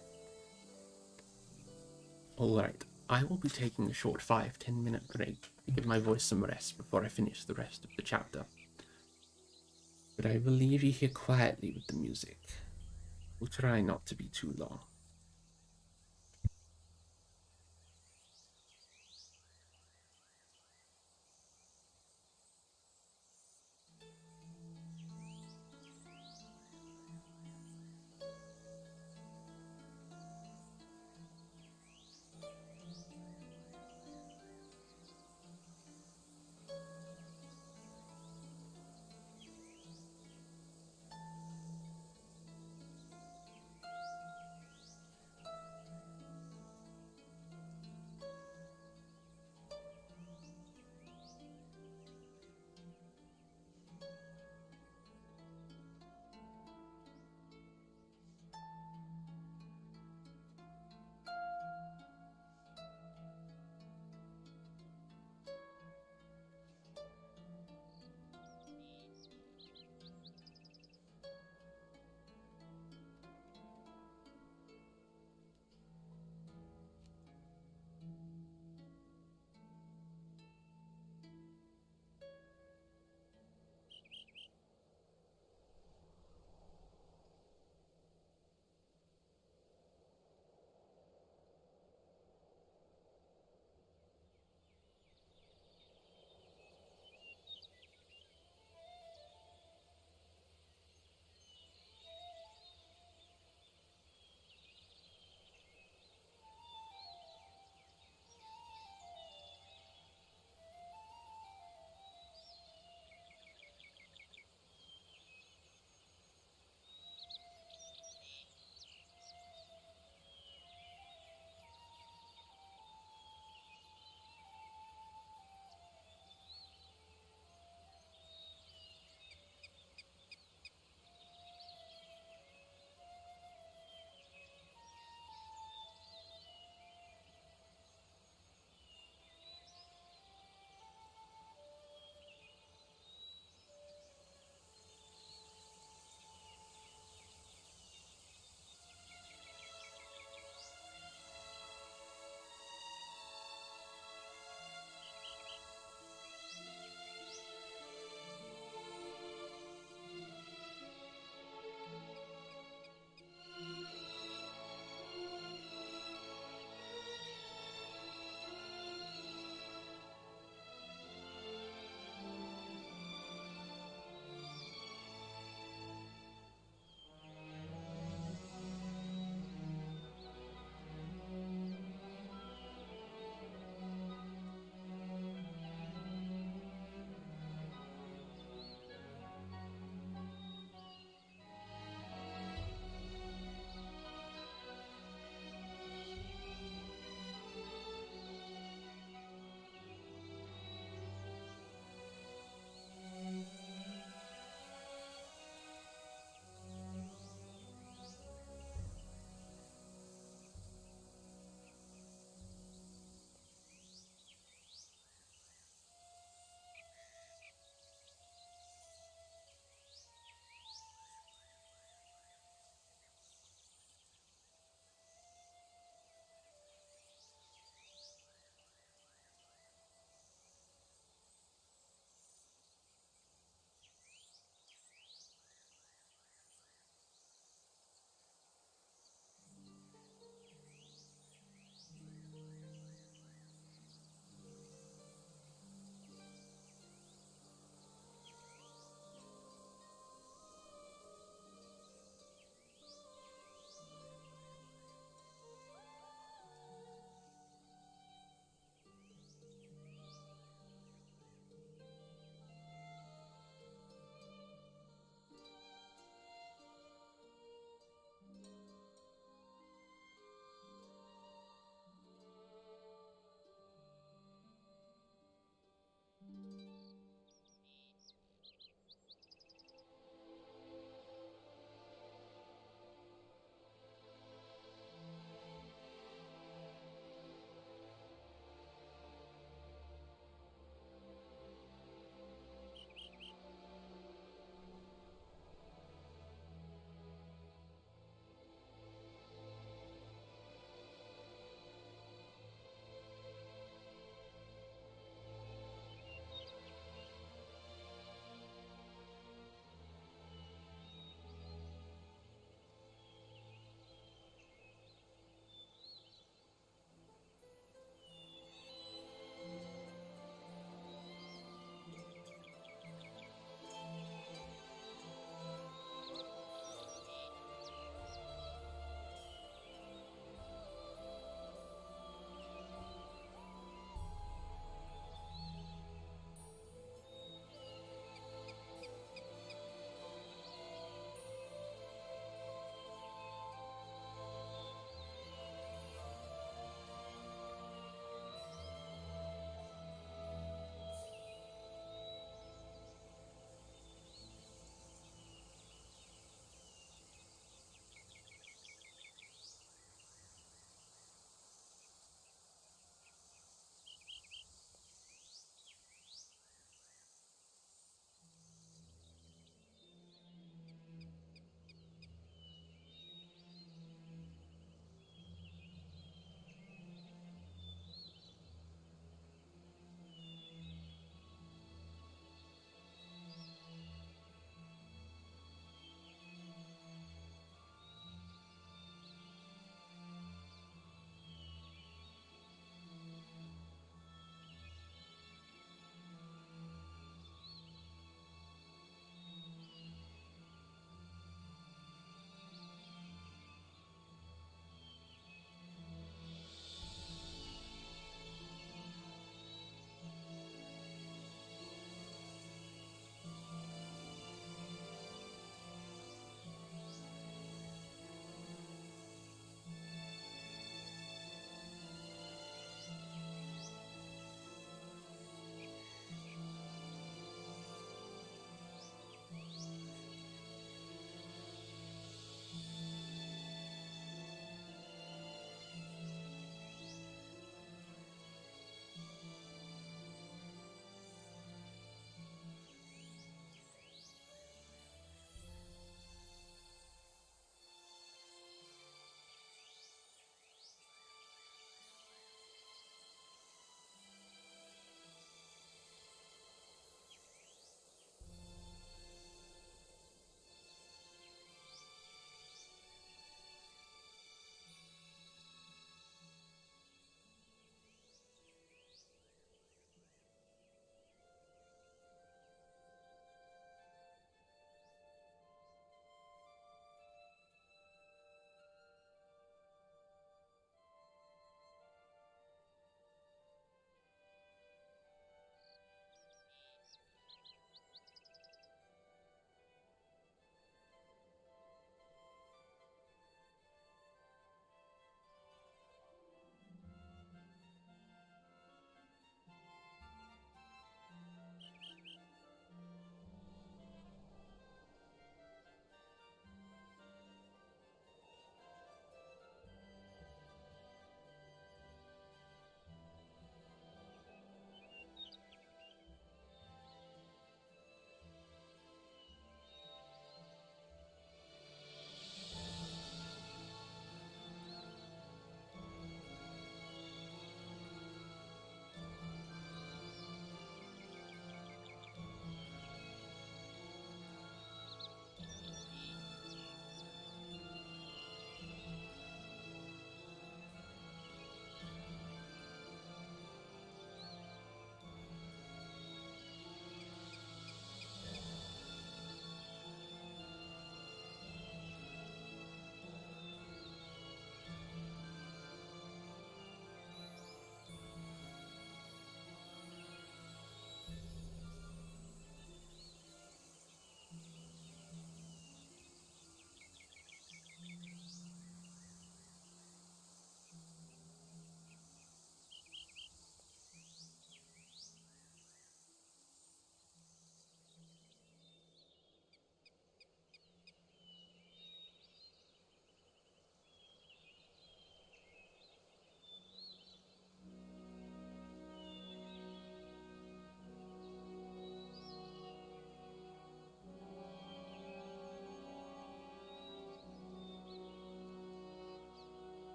"Alright, I will be taking a short 5-10 minute break to give my voice some rest before I finish the rest of the chapter. But I will leave you here quietly with the music. We'll try not to be too long.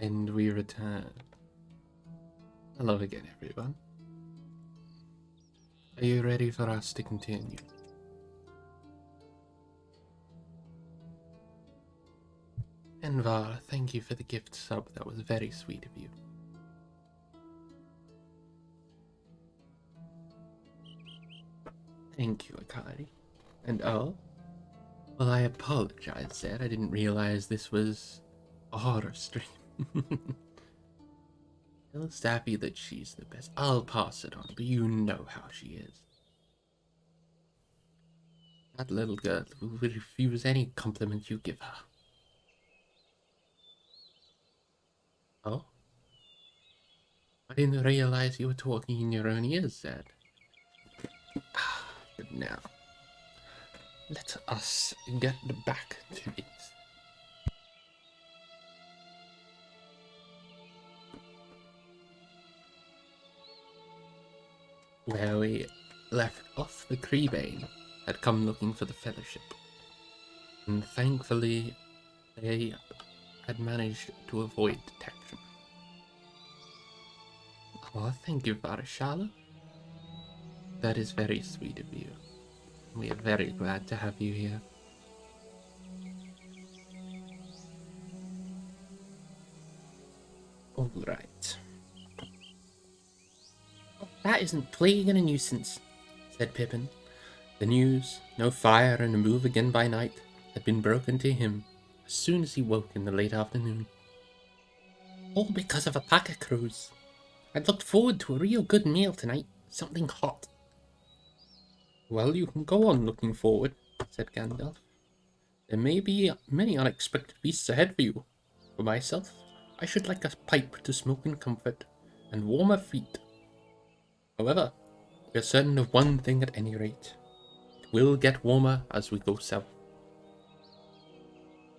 And we return. Hello again, everyone. Are you ready for us to continue? And Var, thank you for the gift sub. That was very sweet of you. Thank you, Akari. And oh? Well, I apologize, Zed. I didn't realize this was a horror stream. Tell Staffy that she's the best. I'll pass it on, but you know how she is. That little girl will refuse any compliment you give her. Oh? I didn't realize you were talking in your own ears, Zed. But now, let us get back to it. Where we left off, the Creebane had come looking for the Fellowship, and thankfully they had managed to avoid detection. Oh, thank you, Varashala. That is very sweet of you. We are very glad to have you here. All right. That isn't plague and a nuisance, said Pippin. The news, no fire and a move again by night, had been broken to him as soon as he woke in the late afternoon. All because of a pack of crows. I'd looked forward to a real good meal tonight, something hot. Well, you can go on looking forward, said Gandalf. There may be many unexpected feasts ahead for you. For myself, I should like a pipe to smoke in comfort, and warmer feet. However, we are certain of one thing at any rate. It will get warmer as we go south.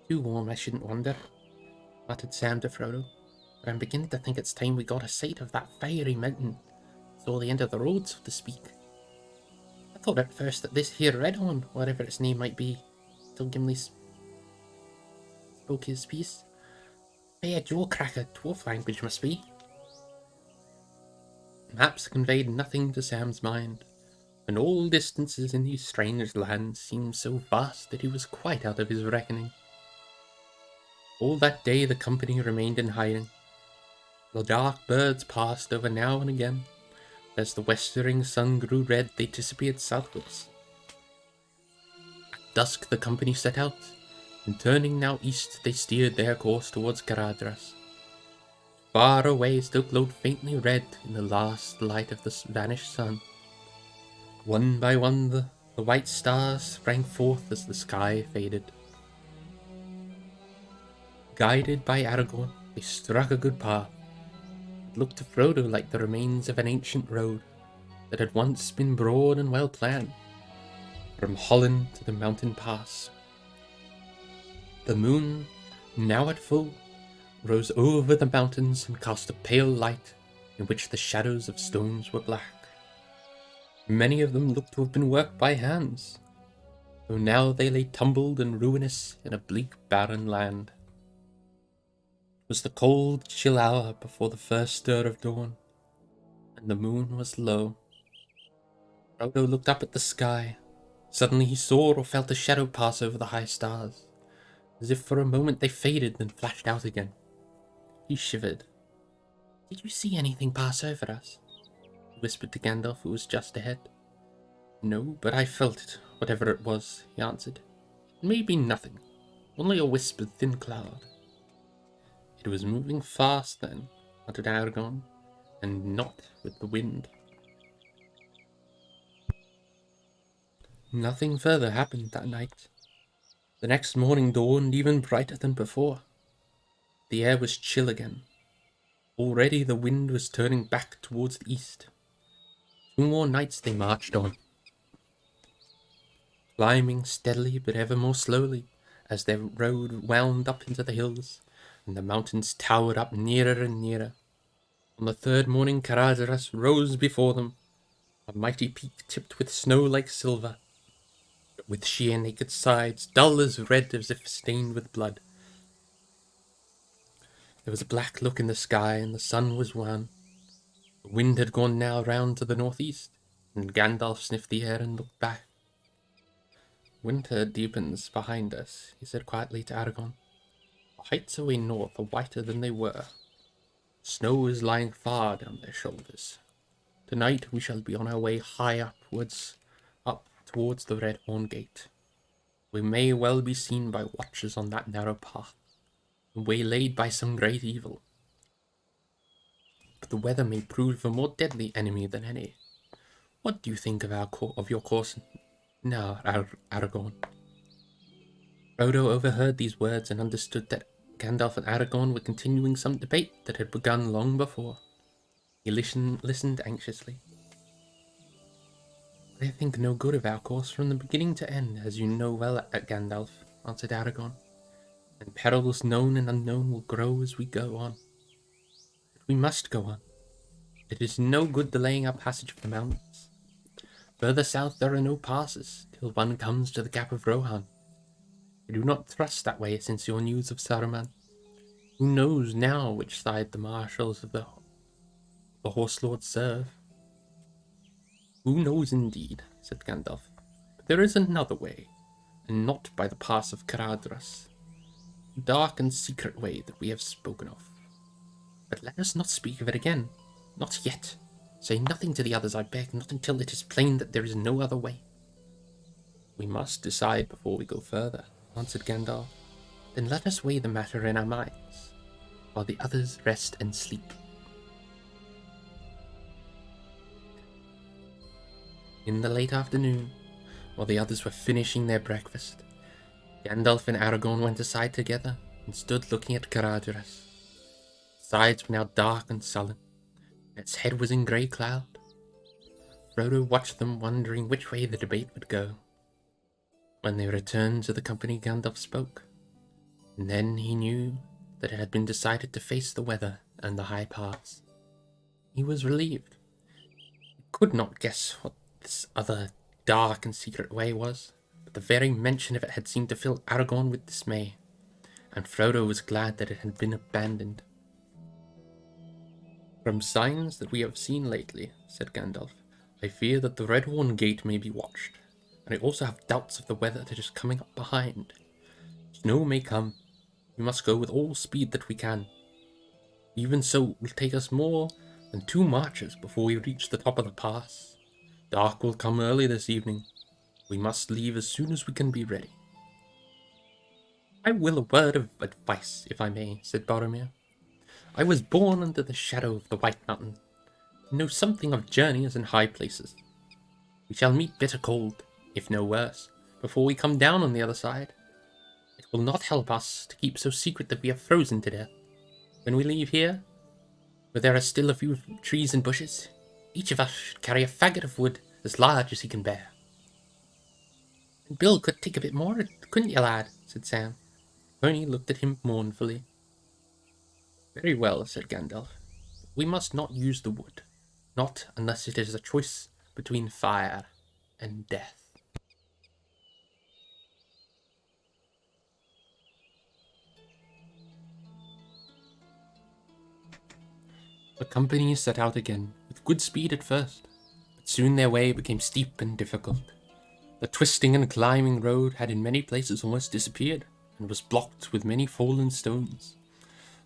Too warm, I shouldn't wonder, muttered Sam to Frodo. But I'm beginning to think it's time we got a sight of that fiery mountain. It's all the end of the road, so to speak. I thought at first that this here Redhorn, whatever its name might be, till Gimli spoke his piece. Hey, a jawcracker, dwarf language must be. Maps conveyed nothing to Sam's mind, and all distances in these strange lands seemed so vast that he was quite out of his reckoning. All that day the company remained in hiding. The dark birds passed over now and again. As the westering sun grew red, they disappeared southwards. At dusk the company set out, and turning now east, they steered their course towards Caradhras. Far away still glowed faintly red in the last light of the vanished sun. One by one the white stars sprang forth as the sky faded. Guided by Aragorn, they struck a good path. It looked to Frodo like the remains of an ancient road that had once been broad and well planned, from Holland to the mountain pass. The moon, now at full, rose over the mountains and cast a pale light in which the shadows of stones were black. Many of them looked to have been worked by hands, though now they lay tumbled and ruinous in a bleak, barren land. It was the cold, chill hour before the first stir of dawn, and the moon was low. Frodo looked up at the sky. Suddenly he saw or felt a shadow pass over the high stars, as if for a moment they faded and flashed out again. He shivered. Did you see anything pass over us? He whispered to Gandalf, who was just ahead. No, but I felt it, whatever it was, he answered. It may be nothing, only a whispered thin cloud. It was moving fast then, muttered Aragorn, and not with the wind. Nothing further happened that night. The next morning dawned even brighter than before. The air was chill again. Already the wind was turning back towards the east. 2 more nights they marched on, climbing steadily but ever more slowly as their road wound up into the hills, and the mountains towered up nearer and nearer. On the 3rd morning Caradhras rose before them, a mighty peak tipped with snow like silver, but with sheer naked sides, dull as red as if stained with blood. There was a black look in the sky, and the sun was wan. The wind had gone now round to the northeast, and Gandalf sniffed the air and looked back. Winter deepens behind us, he said quietly to Aragorn. The heights away north are whiter than they were. Snow is lying far down their shoulders. Tonight we shall be on our way high upwards, up towards the Red Horn Gate. We may well be seen by watchers on that narrow path, and waylaid by some great evil. But the weather may prove a more deadly enemy than any. What do you think of your course now, Aragorn? Frodo overheard these words and understood that Gandalf and Aragorn were continuing some debate that had begun long before. He listened anxiously. I think no good of our course from the beginning to end, as you know well, at Gandalf, answered Aragorn. And perils known and unknown will grow as we go on. But we must go on. It is no good delaying our passage of the mountains. Further south there are no passes, till one comes to the Gap of Rohan. I do not trust that way since your news of Saruman. Who knows now which side the marshals of the Horse Lords serve? Who knows indeed, said Gandalf. But there is another way, and not by the pass of Caradhras, the dark and secret way that we have spoken of. But let us not speak of it again. Not yet. Say nothing to the others, I beg, not until it is plain that there is no other way. We must decide before we go further, answered Gandalf. Then let us weigh the matter in our minds, while the others rest and sleep. In the late afternoon, while the others were finishing their breakfast, Gandalf and Aragorn went aside together and stood looking at Caradhras. Its sides were now dark and sullen, and its head was in grey cloud. Frodo watched them, wondering which way the debate would go. When they returned to the company, Gandalf spoke, and then he knew that it had been decided to face the weather and the high pass. He was relieved. He could not guess what this other dark and secret way was, but the very mention of it had seemed to fill Aragorn with dismay, and Frodo was glad that it had been abandoned. From signs that we have seen lately, said Gandalf, I fear that the Red Horn Gate may be watched, and I also have doubts of the weather that is coming up behind. Snow may come. We must go with all speed that we can. Even so, it will take us more than 2 marches before we reach the top of the pass. Dark will come early this evening. We must leave as soon as we can be ready. I will a word of advice, if I may, said Boromir. I was born under the shadow of the White Mountain, and know something of journeys and high places. We shall meet bitter cold, if no worse, before we come down on the other side. It will not help us to keep so secret that we are frozen to death. When we leave here, where there are still a few trees and bushes, each of us should carry a faggot of wood as large as he can bear. And Bill could take a bit more, couldn't you, lad? Said Sam. Tony looked at him mournfully. Very well, said Gandalf. We must not use the wood. Not unless it is a choice between fire and death. The company set out again, with good speed at first, but soon their way became steep and difficult. The twisting and climbing road had in many places almost disappeared, and was blocked with many fallen stones.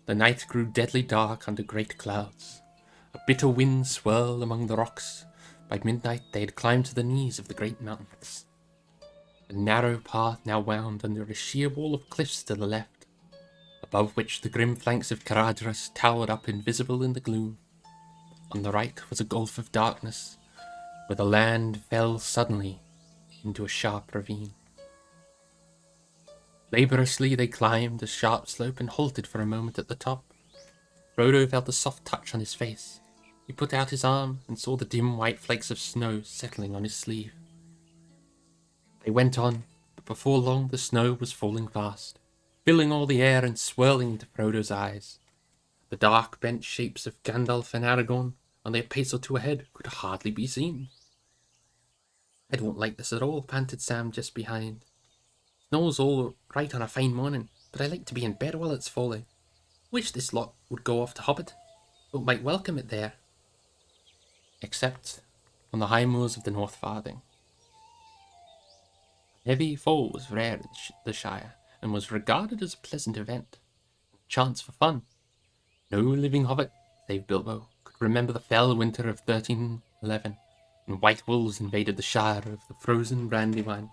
The night grew deadly dark under great clouds. A bitter wind swirled among the rocks. By midnight they had climbed to the knees of the great mountains. The narrow path now wound under a sheer wall of cliffs to the left, above which the grim flanks of Caradhras towered up invisible in the gloom. On the right was a gulf of darkness, where the land fell suddenly into a sharp ravine. Laboriously they climbed a sharp slope and halted for a moment at the top. Frodo felt a soft touch on his face. He put out his arm and saw the dim white flakes of snow settling on his sleeve. They went on, but before long the snow was falling fast, filling all the air and swirling into Frodo's eyes. The dark bent shapes of Gandalf and Aragorn, only a pace or two ahead, could hardly be seen. I don't like this at all, panted Sam just behind. Snow's all right on a fine morning, but I like to be in bed while it's falling. Wish this lot would go off to Hobbit, but might welcome it there. Except on the high moors of the North Farthing. Heavy fall was rare in the Shire, and was regarded as a pleasant event, a chance for fun. No living hobbit, save Bilbo, could remember the fell winter of 1311, when white wolves invaded the Shire of the frozen Brandywine.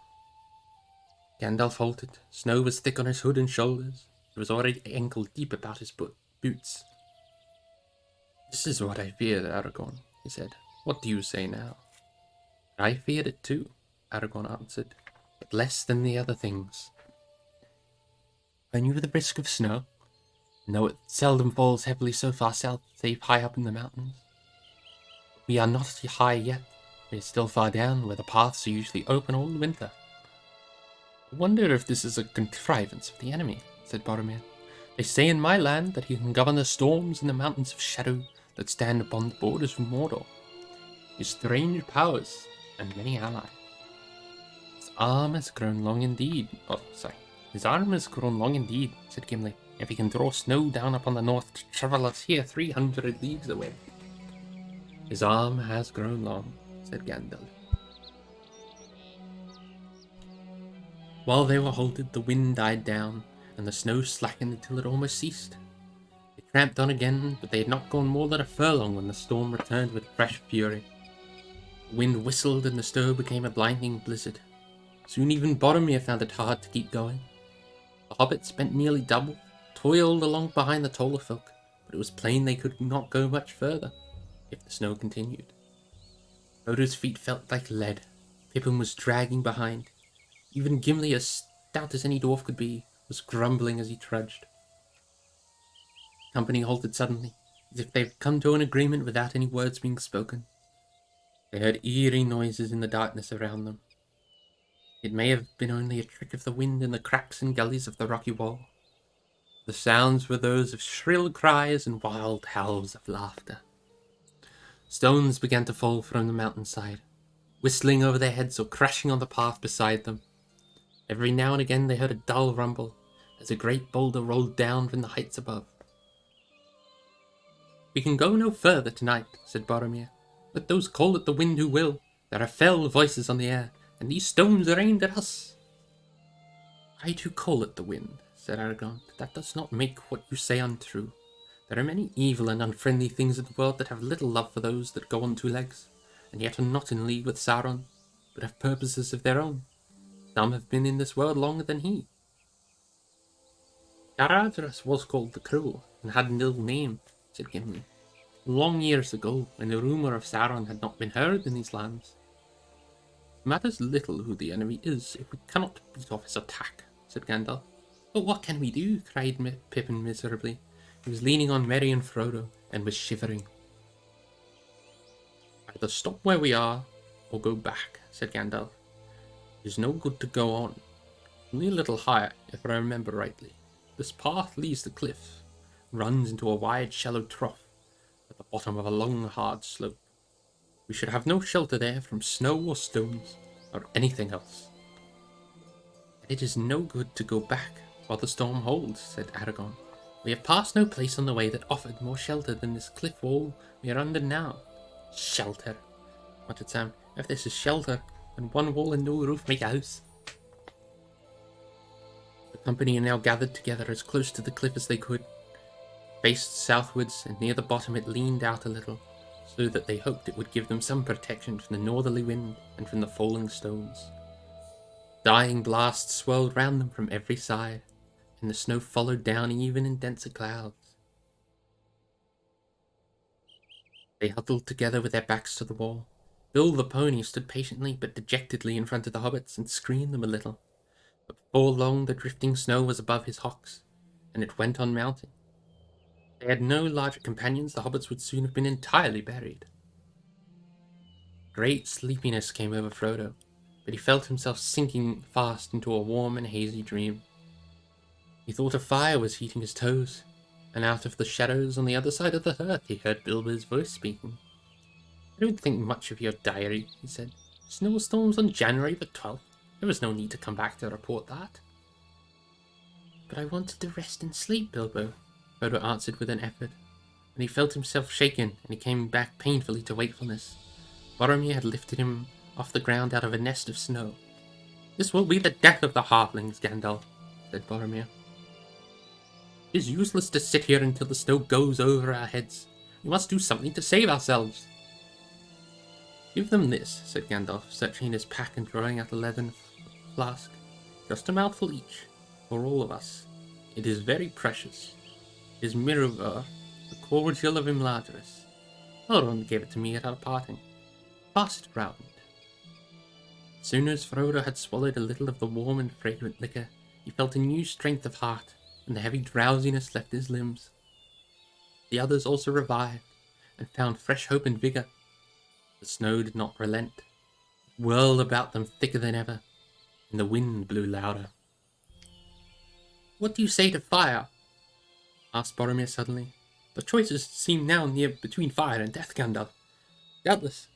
Gandalf halted. Snow was thick on his hood and shoulders. It was already ankle-deep about his boots. "This is what I feared, Aragorn," he said. "What do you say now?" "I feared it too," Aragorn answered, "but less than the other things. I knew the risk of snow, and though it seldom falls heavily so far south, save high up in the mountains. We are not high yet. We are still far down, where the paths are usually open all winter." "I wonder if this is a contrivance of the enemy," said Boromir. "They say in my land that he can govern the storms in the mountains of shadow that stand upon the borders of Mordor. His strange powers and many allies. His arm has grown long indeed. His arm has grown long indeed," said Gimli, "if he can draw snow down upon the north to travel us here 300 leagues away." "His arm has grown long," said Gandalf. While they were halted, the wind died down, and the snow slackened until it almost ceased. They tramped on again, but they had not gone more than a furlong when the storm returned with fresh fury. The wind whistled, and the snow became a blinding blizzard. Soon even Boromir found it hard to keep going. The hobbits spent nearly double, toiled along behind the taller folk, but it was plain they could not go much further, if the snow continued. Frodo's feet felt like lead. Pippin was dragging behind. Even Gimli, as stout as any dwarf could be, was grumbling as he trudged. The company halted suddenly, as if they had come to an agreement without any words being spoken. They heard eerie noises in the darkness around them. It may have been only a trick of the wind in the cracks and gullies of the rocky wall. The sounds were those of shrill cries and wild howls of laughter. Stones began to fall from the mountainside, whistling over their heads or crashing on the path beside them. Every now and again they heard a dull rumble, as a great boulder rolled down from the heights above. "We can go no further tonight," said Boromir. "Let those call at the wind who will. There are fell voices on the air, and these stones are aimed at us." "I too call at the wind," said Aragorn, "but that does not make what you say untrue. There are many evil and unfriendly things in the world that have little love for those that go on two legs, and yet are not in league with Sauron, but have purposes of their own. Some have been in this world longer than he." "Caradhras was called the Cruel, and had an ill name," said Gimli. "Long years ago, when the rumour of Sauron had not been heard in these lands." "It matters little who the enemy is, if we cannot beat off his attack," said Gandalf. "But what can we do?" cried Pippin miserably. He was leaning on Merry and Frodo, and was shivering. "Either stop where we are, or go back," said Gandalf. "It is no good to go on. Only a little higher, if I remember rightly. This path leaves the cliff, runs into a wide, shallow trough at the bottom of a long, hard slope. We should have no shelter there from snow or stones, or anything else." "And it is no good to go back while the storm holds," said Aragorn. "We have passed no place on the way that offered more shelter than this cliff wall we are under now." "Shelter," muttered Sam. "If this is shelter, then one wall and no roof make a house." The company now gathered together as close to the cliff as they could. Faced southwards, and near the bottom it leaned out a little, so that they hoped it would give them some protection from the northerly wind and from the falling stones. Dying blasts swirled round them from every side, and the snow followed down even in denser clouds. They huddled together with their backs to the wall. Bill the pony stood patiently but dejectedly in front of the hobbits and screened them a little. But before long the drifting snow was above his hocks, and it went on mounting. If they had no larger companions, the hobbits would soon have been entirely buried. Great sleepiness came over Frodo, but he felt himself sinking fast into a warm and hazy dream. He thought a fire was heating his toes, and out of the shadows on the other side of the hearth he heard Bilbo's voice speaking. "I don't think much of your diary," he said. "Snowstorms on January the 12th. There was no need to come back to report that." "But I wanted to rest and sleep, Bilbo," Frodo answered with an effort, and he felt himself shaken, and he came back painfully to wakefulness. Boromir had lifted him off the ground out of a nest of snow. "This will be the death of the halflings, Gandalf," said Boromir. "It is useless to sit here until the snow goes over our heads. We must do something to save ourselves." "Give them this," said Gandalf, searching in his pack and drawing out a leathern flask. "Just a mouthful each, for all of us. It is very precious. It is Mirror, the cordial of Imladris. Elrond gave it to me at our parting. Pass it round." As soon as Frodo had swallowed a little of the warm and fragrant liquor, he felt a new strength of heart, and the heavy drowsiness left his limbs. The others also revived, and found fresh hope and vigour. The snow did not relent. It whirled about them thicker than ever, and the wind blew louder. "What do you say to fire?" asked Boromir suddenly. "The choices seem now near between fire and death, Gandalf. Doubtless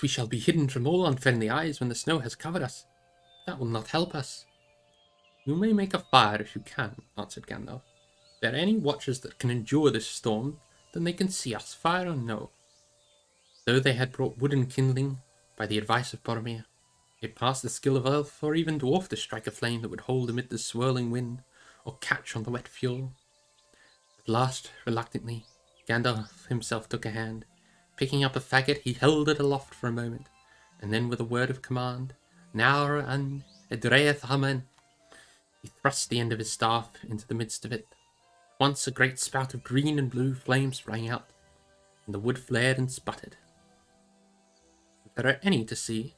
we shall be hidden from all unfriendly eyes when the snow has covered us. That will not help us." "You may make a fire if you can," answered Gandalf. "If there are any watchers that can endure this storm, then they can see us, fire or no." Though they had brought wood and kindling, by the advice of Boromir, it passed the skill of elf or even dwarf to strike a flame that would hold amid the swirling wind, or catch on the wet fuel. At last, reluctantly, Gandalf himself took a hand. Picking up a faggot, he held it aloft for a moment, and then with a word of command, "Naur an Edreath Haman," he thrust the end of his staff into the midst of it. At once a great spout of green and blue flame sprang out, and the wood flared and sputtered. "If there are any to see,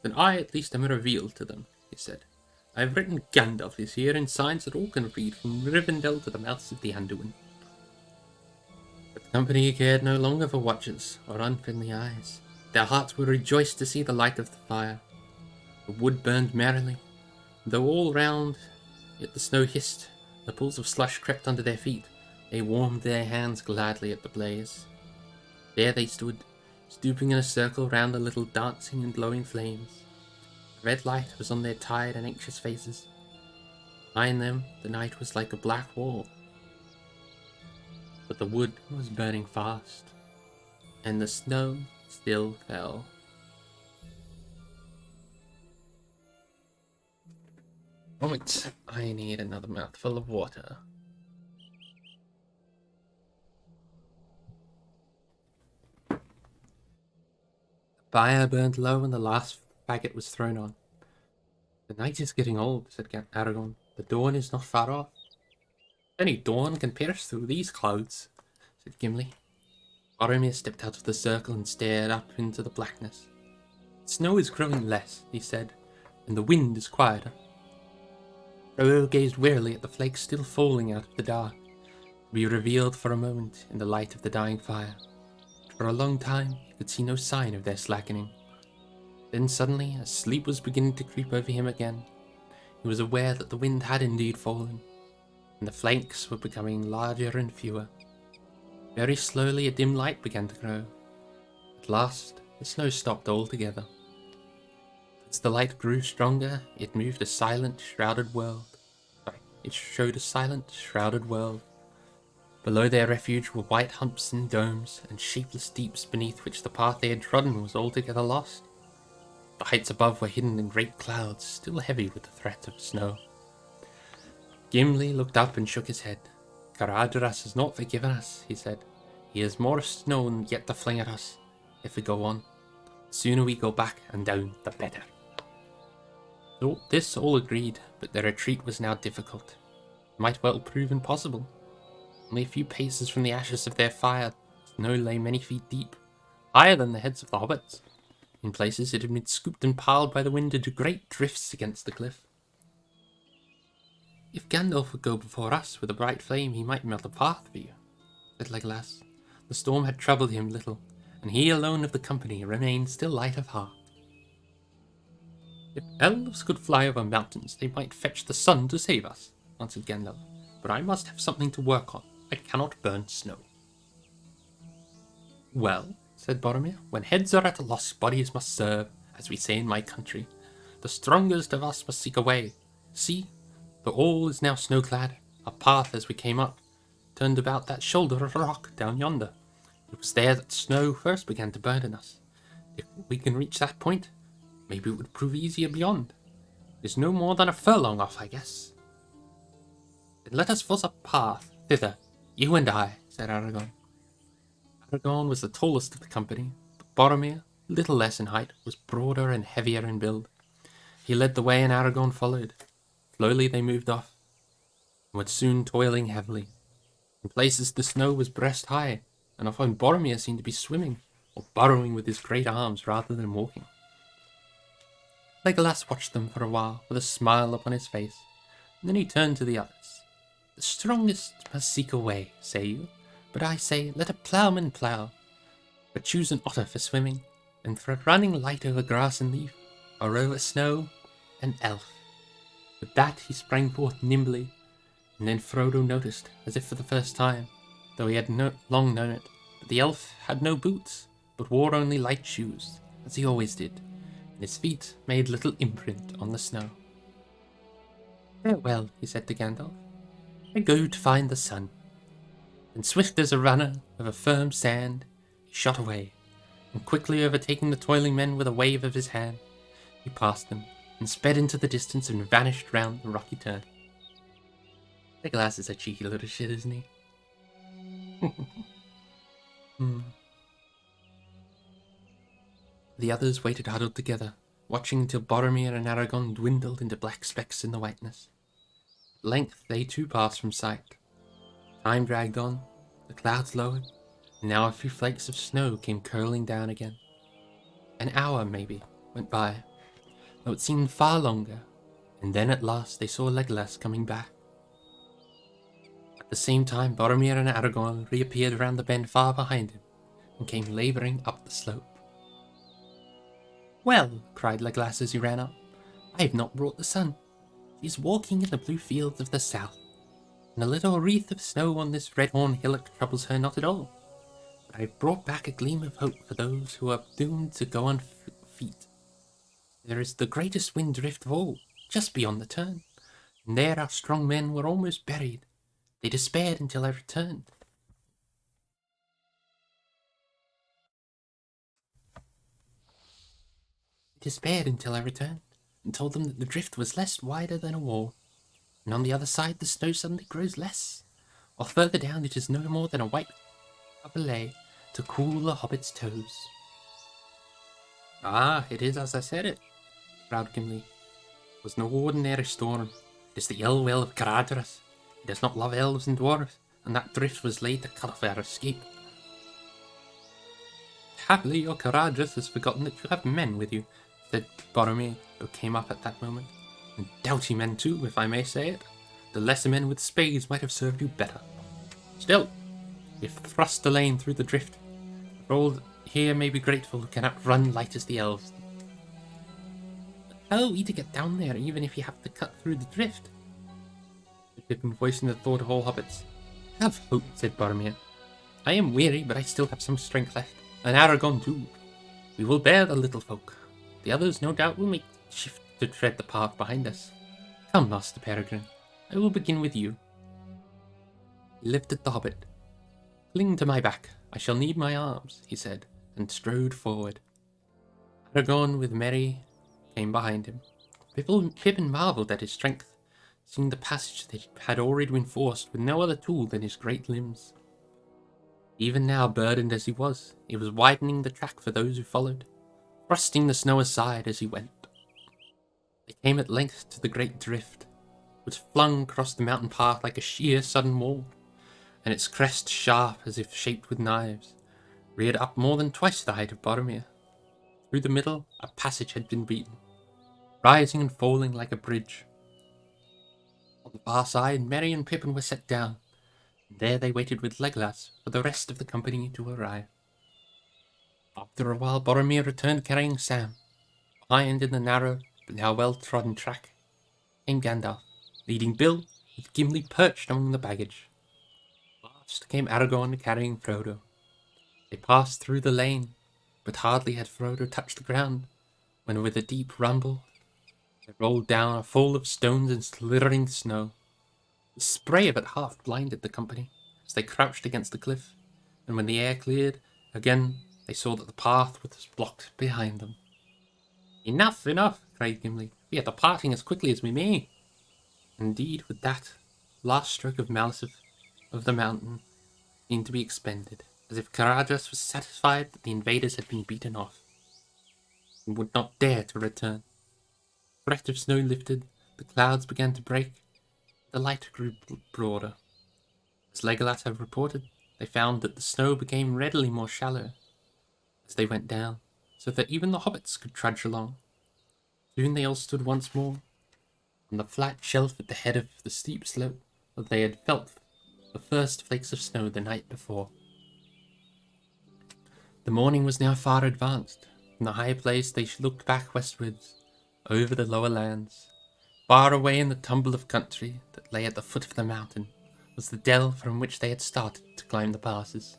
then I at least am revealed to them," he said. "I have written Gandalf is here in signs that all can read from Rivendell to the mouths of the Anduin." But the company cared no longer for watchers or unfriendly eyes. Their hearts were rejoiced to see the light of the fire. The wood burned merrily, and though all round it the snow hissed, the pools of slush crept under their feet, they warmed their hands gladly at the blaze. There they stood, stooping in a circle round the little dancing and glowing flames. The red light was on their tired and anxious faces. Behind them the night was like a black wall. But the wood was burning fast, and the snow still fell. Moment, I need another mouthful of water. The fire burned low and the last faggot was thrown on. "The night is getting old," said Aragorn. "The dawn is not far off." "Any dawn can pierce through these clouds," said Gimli. Boromir stepped out of the circle and stared up into the blackness. "The snow is growing less," he said, "and the wind is quieter." Frodo gazed wearily at the flakes still falling out of the dark, to be revealed for a moment in the light of the dying fire. For a long time he could see no sign of their slackening. Then suddenly, as sleep was beginning to creep over him again, he was aware that the wind had indeed fallen, and the flakes were becoming larger and fewer. Very slowly a dim light began to grow. At last the snow stopped altogether. As the light grew stronger, it showed a silent, shrouded world. Below their refuge were white humps and domes, and shapeless deeps beneath which the path they had trodden was altogether lost. The heights above were hidden in great clouds, still heavy with the threat of snow. Gimli looked up and shook his head. "Caradhras has not forgiven us," he said. "He has more snow yet to fling at us, if we go on. The sooner we go back and down, the better." So this all agreed, but their retreat was now difficult. It might well prove impossible. Only a few paces from the ashes of their fire, snow lay many feet deep, higher than the heads of the hobbits. In places it had been scooped and piled by the wind into great drifts against the cliff. "If Gandalf would go before us with a bright flame, he might melt a path for you," said Legolas. The storm had troubled him little, and he alone of the company remained still light of heart. "If elves could fly over mountains, they might fetch the sun to save us," answered Gandalf. "But I must have something to work on. I cannot burn snow." "Well," said Boromir, "when heads are at a loss, bodies must serve, as we say in my country. The strongest of us must seek a way. See, Though all is now snow-clad, our path as we came up turned about that shoulder of rock down yonder. It was there that snow first began to burden us. If we can reach that point, maybe it would prove easier beyond. It's no more than a furlong off, I guess. Then let us force a path thither, you and I, said Aragon. Aragon was the tallest of the company, but Boromir, little less in height, was broader and heavier in build. He led the way and Aragon followed. Slowly they moved off, and were soon toiling heavily. In places the snow was breast high, and often Boromir seemed to be swimming, or burrowing with his great arms rather than walking. Legolas watched them for a while with a smile upon his face, and then he turned to the others. The strongest must seek a way, say you, but I say let a ploughman plough. But choose an otter for swimming, and for running light over grass and leaf, or over snow, an elf. With that he sprang forth nimbly, and then Frodo noticed, as if for the first time, though he had long known it, that the elf had no boots, but wore only light shoes, as he always did, and his feet made little imprint on the snow. Farewell, he said to Gandalf. I go to find the sun. And swift as a runner over firm sand, he shot away, and quickly overtaking the toiling men with a wave of his hand, he passed them, and sped into the distance and vanished round the rocky turn. Legolas is a cheeky little shit, isn't he? The others waited huddled together, watching till Boromir and Aragorn dwindled into black specks in the whiteness. At length they too passed from sight. Time dragged on, the clouds lowered, and now a few flakes of snow came curling down again. An hour, maybe, went by, though it seemed far longer, and then at last they saw Legolas coming back. At the same time, Boromir and Aragorn reappeared around the bend far behind him, and came labouring up the slope. Well, cried Legolas as he ran up, I have not brought the sun. She is walking in the blue fields of the south, and a little wreath of snow on this red-horn hillock troubles her not at all. But I have brought back a gleam of hope for those who are doomed to go on feet. There is the greatest wind drift of all, just beyond the turn, and there our strong men were almost buried. They despaired until I returned. And told them that the drift was less wider than a wall, and on the other side the snow suddenly grows less, while further down it is no more than a white coverlay to cool the hobbit's toes. Ah, it is as I said it, growled Gimli. It was no ordinary storm. It is the ill will of Caradhras. He does not love elves and dwarves, and that drift was laid to cut off our escape. Happily your Caradhras has forgotten that you have men with you, said Boromir, who came up at that moment. And doughty men too, if I may say it. The lesser men with spades might have served you better. Still, we have thrust a lane through the drift. For all here may be grateful who cannot run light as the elves. How are we to get down there, even if you have to cut through the drift? The Pippin voicing the thought of all hobbits. Have hope, said Boromir. I am weary, but I still have some strength left, and Aragorn too. We will bear the little folk. The others, no doubt, will make shift to tread the path behind us. Come, Master Peregrine, I will begin with you. He lifted the hobbit. Cling to my back, I shall need my arms, he said, and strode forward. Aragorn with Merry came behind him. Pippin marvelled at his strength, seeing the passage that had already been forced with no other tool than his great limbs. Even now, burdened as he was widening the track for those who followed, thrusting the snow aside as he went. They came at length to the great drift, which flung across the mountain path like a sheer sudden wall, and its crest sharp as if shaped with knives, reared up more than twice the height of Boromir. Through the middle, a passage had been beaten, rising and falling like a bridge. On the far side, Merry and Pippin were set down, and there they waited with Legolas for the rest of the company to arrive. After a while, Boromir returned carrying Sam. Behind in the narrow, but now well-trodden track, came Gandalf, leading Bill, with Gimli perched among the baggage. Last came Aragorn carrying Frodo. They passed through the lane, but hardly had Frodo touched the ground, when with a deep rumble, They rolled down a fall of stones and slithering snow. The spray of it half blinded the company as they crouched against the cliff, and when the air cleared, again they saw that the path was blocked behind them. Enough, enough, cried Gimli. We are departing as quickly as we may. Indeed, with that last stroke of malice of the mountain seemed to be expended, as if Caradhras was satisfied that the invaders had been beaten off, and would not dare to return. The threat of snow lifted, the clouds began to break, the light grew broader. As Legolas had reported, they found that the snow became readily more shallow as they went down, so that even the hobbits could trudge along. Soon they all stood once more on the flat shelf at the head of the steep slope where they had felt the first flakes of snow the night before. The morning was now far advanced. From the high place they looked back westwards, over the lower lands. Far away in the tumble of country that lay at the foot of the mountain was the dell from which they had started to climb the passes.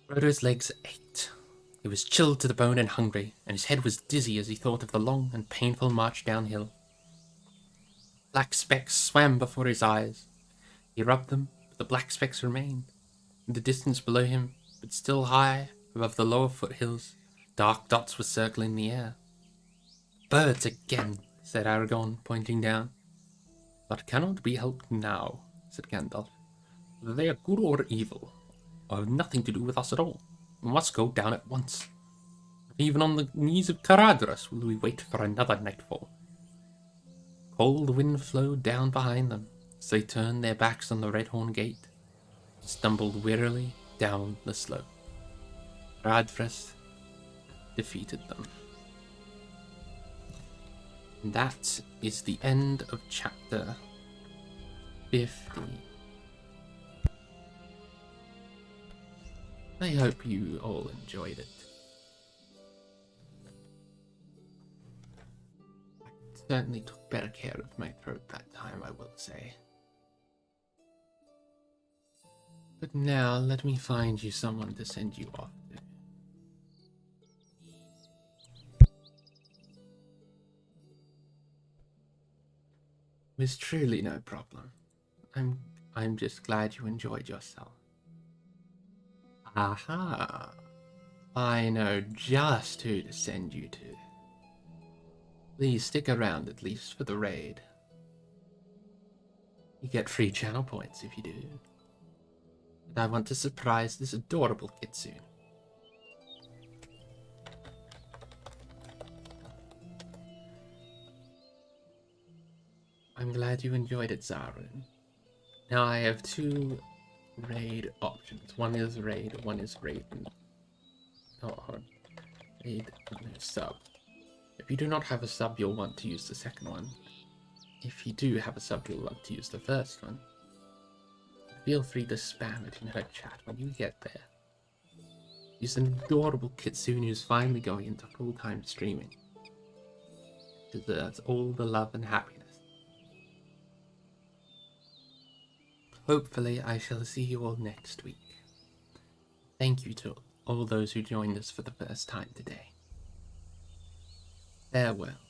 Frodo's legs ached. He was chilled to the bone and hungry, and his head was dizzy as he thought of the long and painful march downhill. Black specks swam before his eyes. He rubbed them, but the black specks remained. In the distance below him, but still high above the lower foothills, dark dots were circling the air. Birds again, said Aragorn, pointing down. That cannot be helped now, said Gandalf. Whether they are good or evil, or have nothing to do with us at all. We must go down at once. Even on the knees of Caradhras will we wait for another nightfall. Cold wind flowed down behind them as they turned their backs on the Redhorn Gate and stumbled wearily down the slope. Caradhras defeated them. And that is the end of chapter 50. I hope you all enjoyed it. I certainly took better care of my throat that time, I will say. But now let me find you someone to send you off to. It was truly no problem. I'm just glad you enjoyed yourself. Aha! I know just who to send you to. Please stick around at least for the raid. You get free channel points if you do. And I want to surprise this adorable kitsune. I'm glad you enjoyed it, Zarun. Now I have two raid options. One is raid, one is raid. Raid and sub. If you do not have a sub, you'll want to use the second one. If you do have a sub, you'll want to use the first one. Feel free to spam it in her chat when you get there. She's an adorable kitsune who's finally going into full-time streaming. Deserves all the love and happiness. Hopefully, I shall see you all next week. Thank you to all those who joined us for the first time today. Farewell.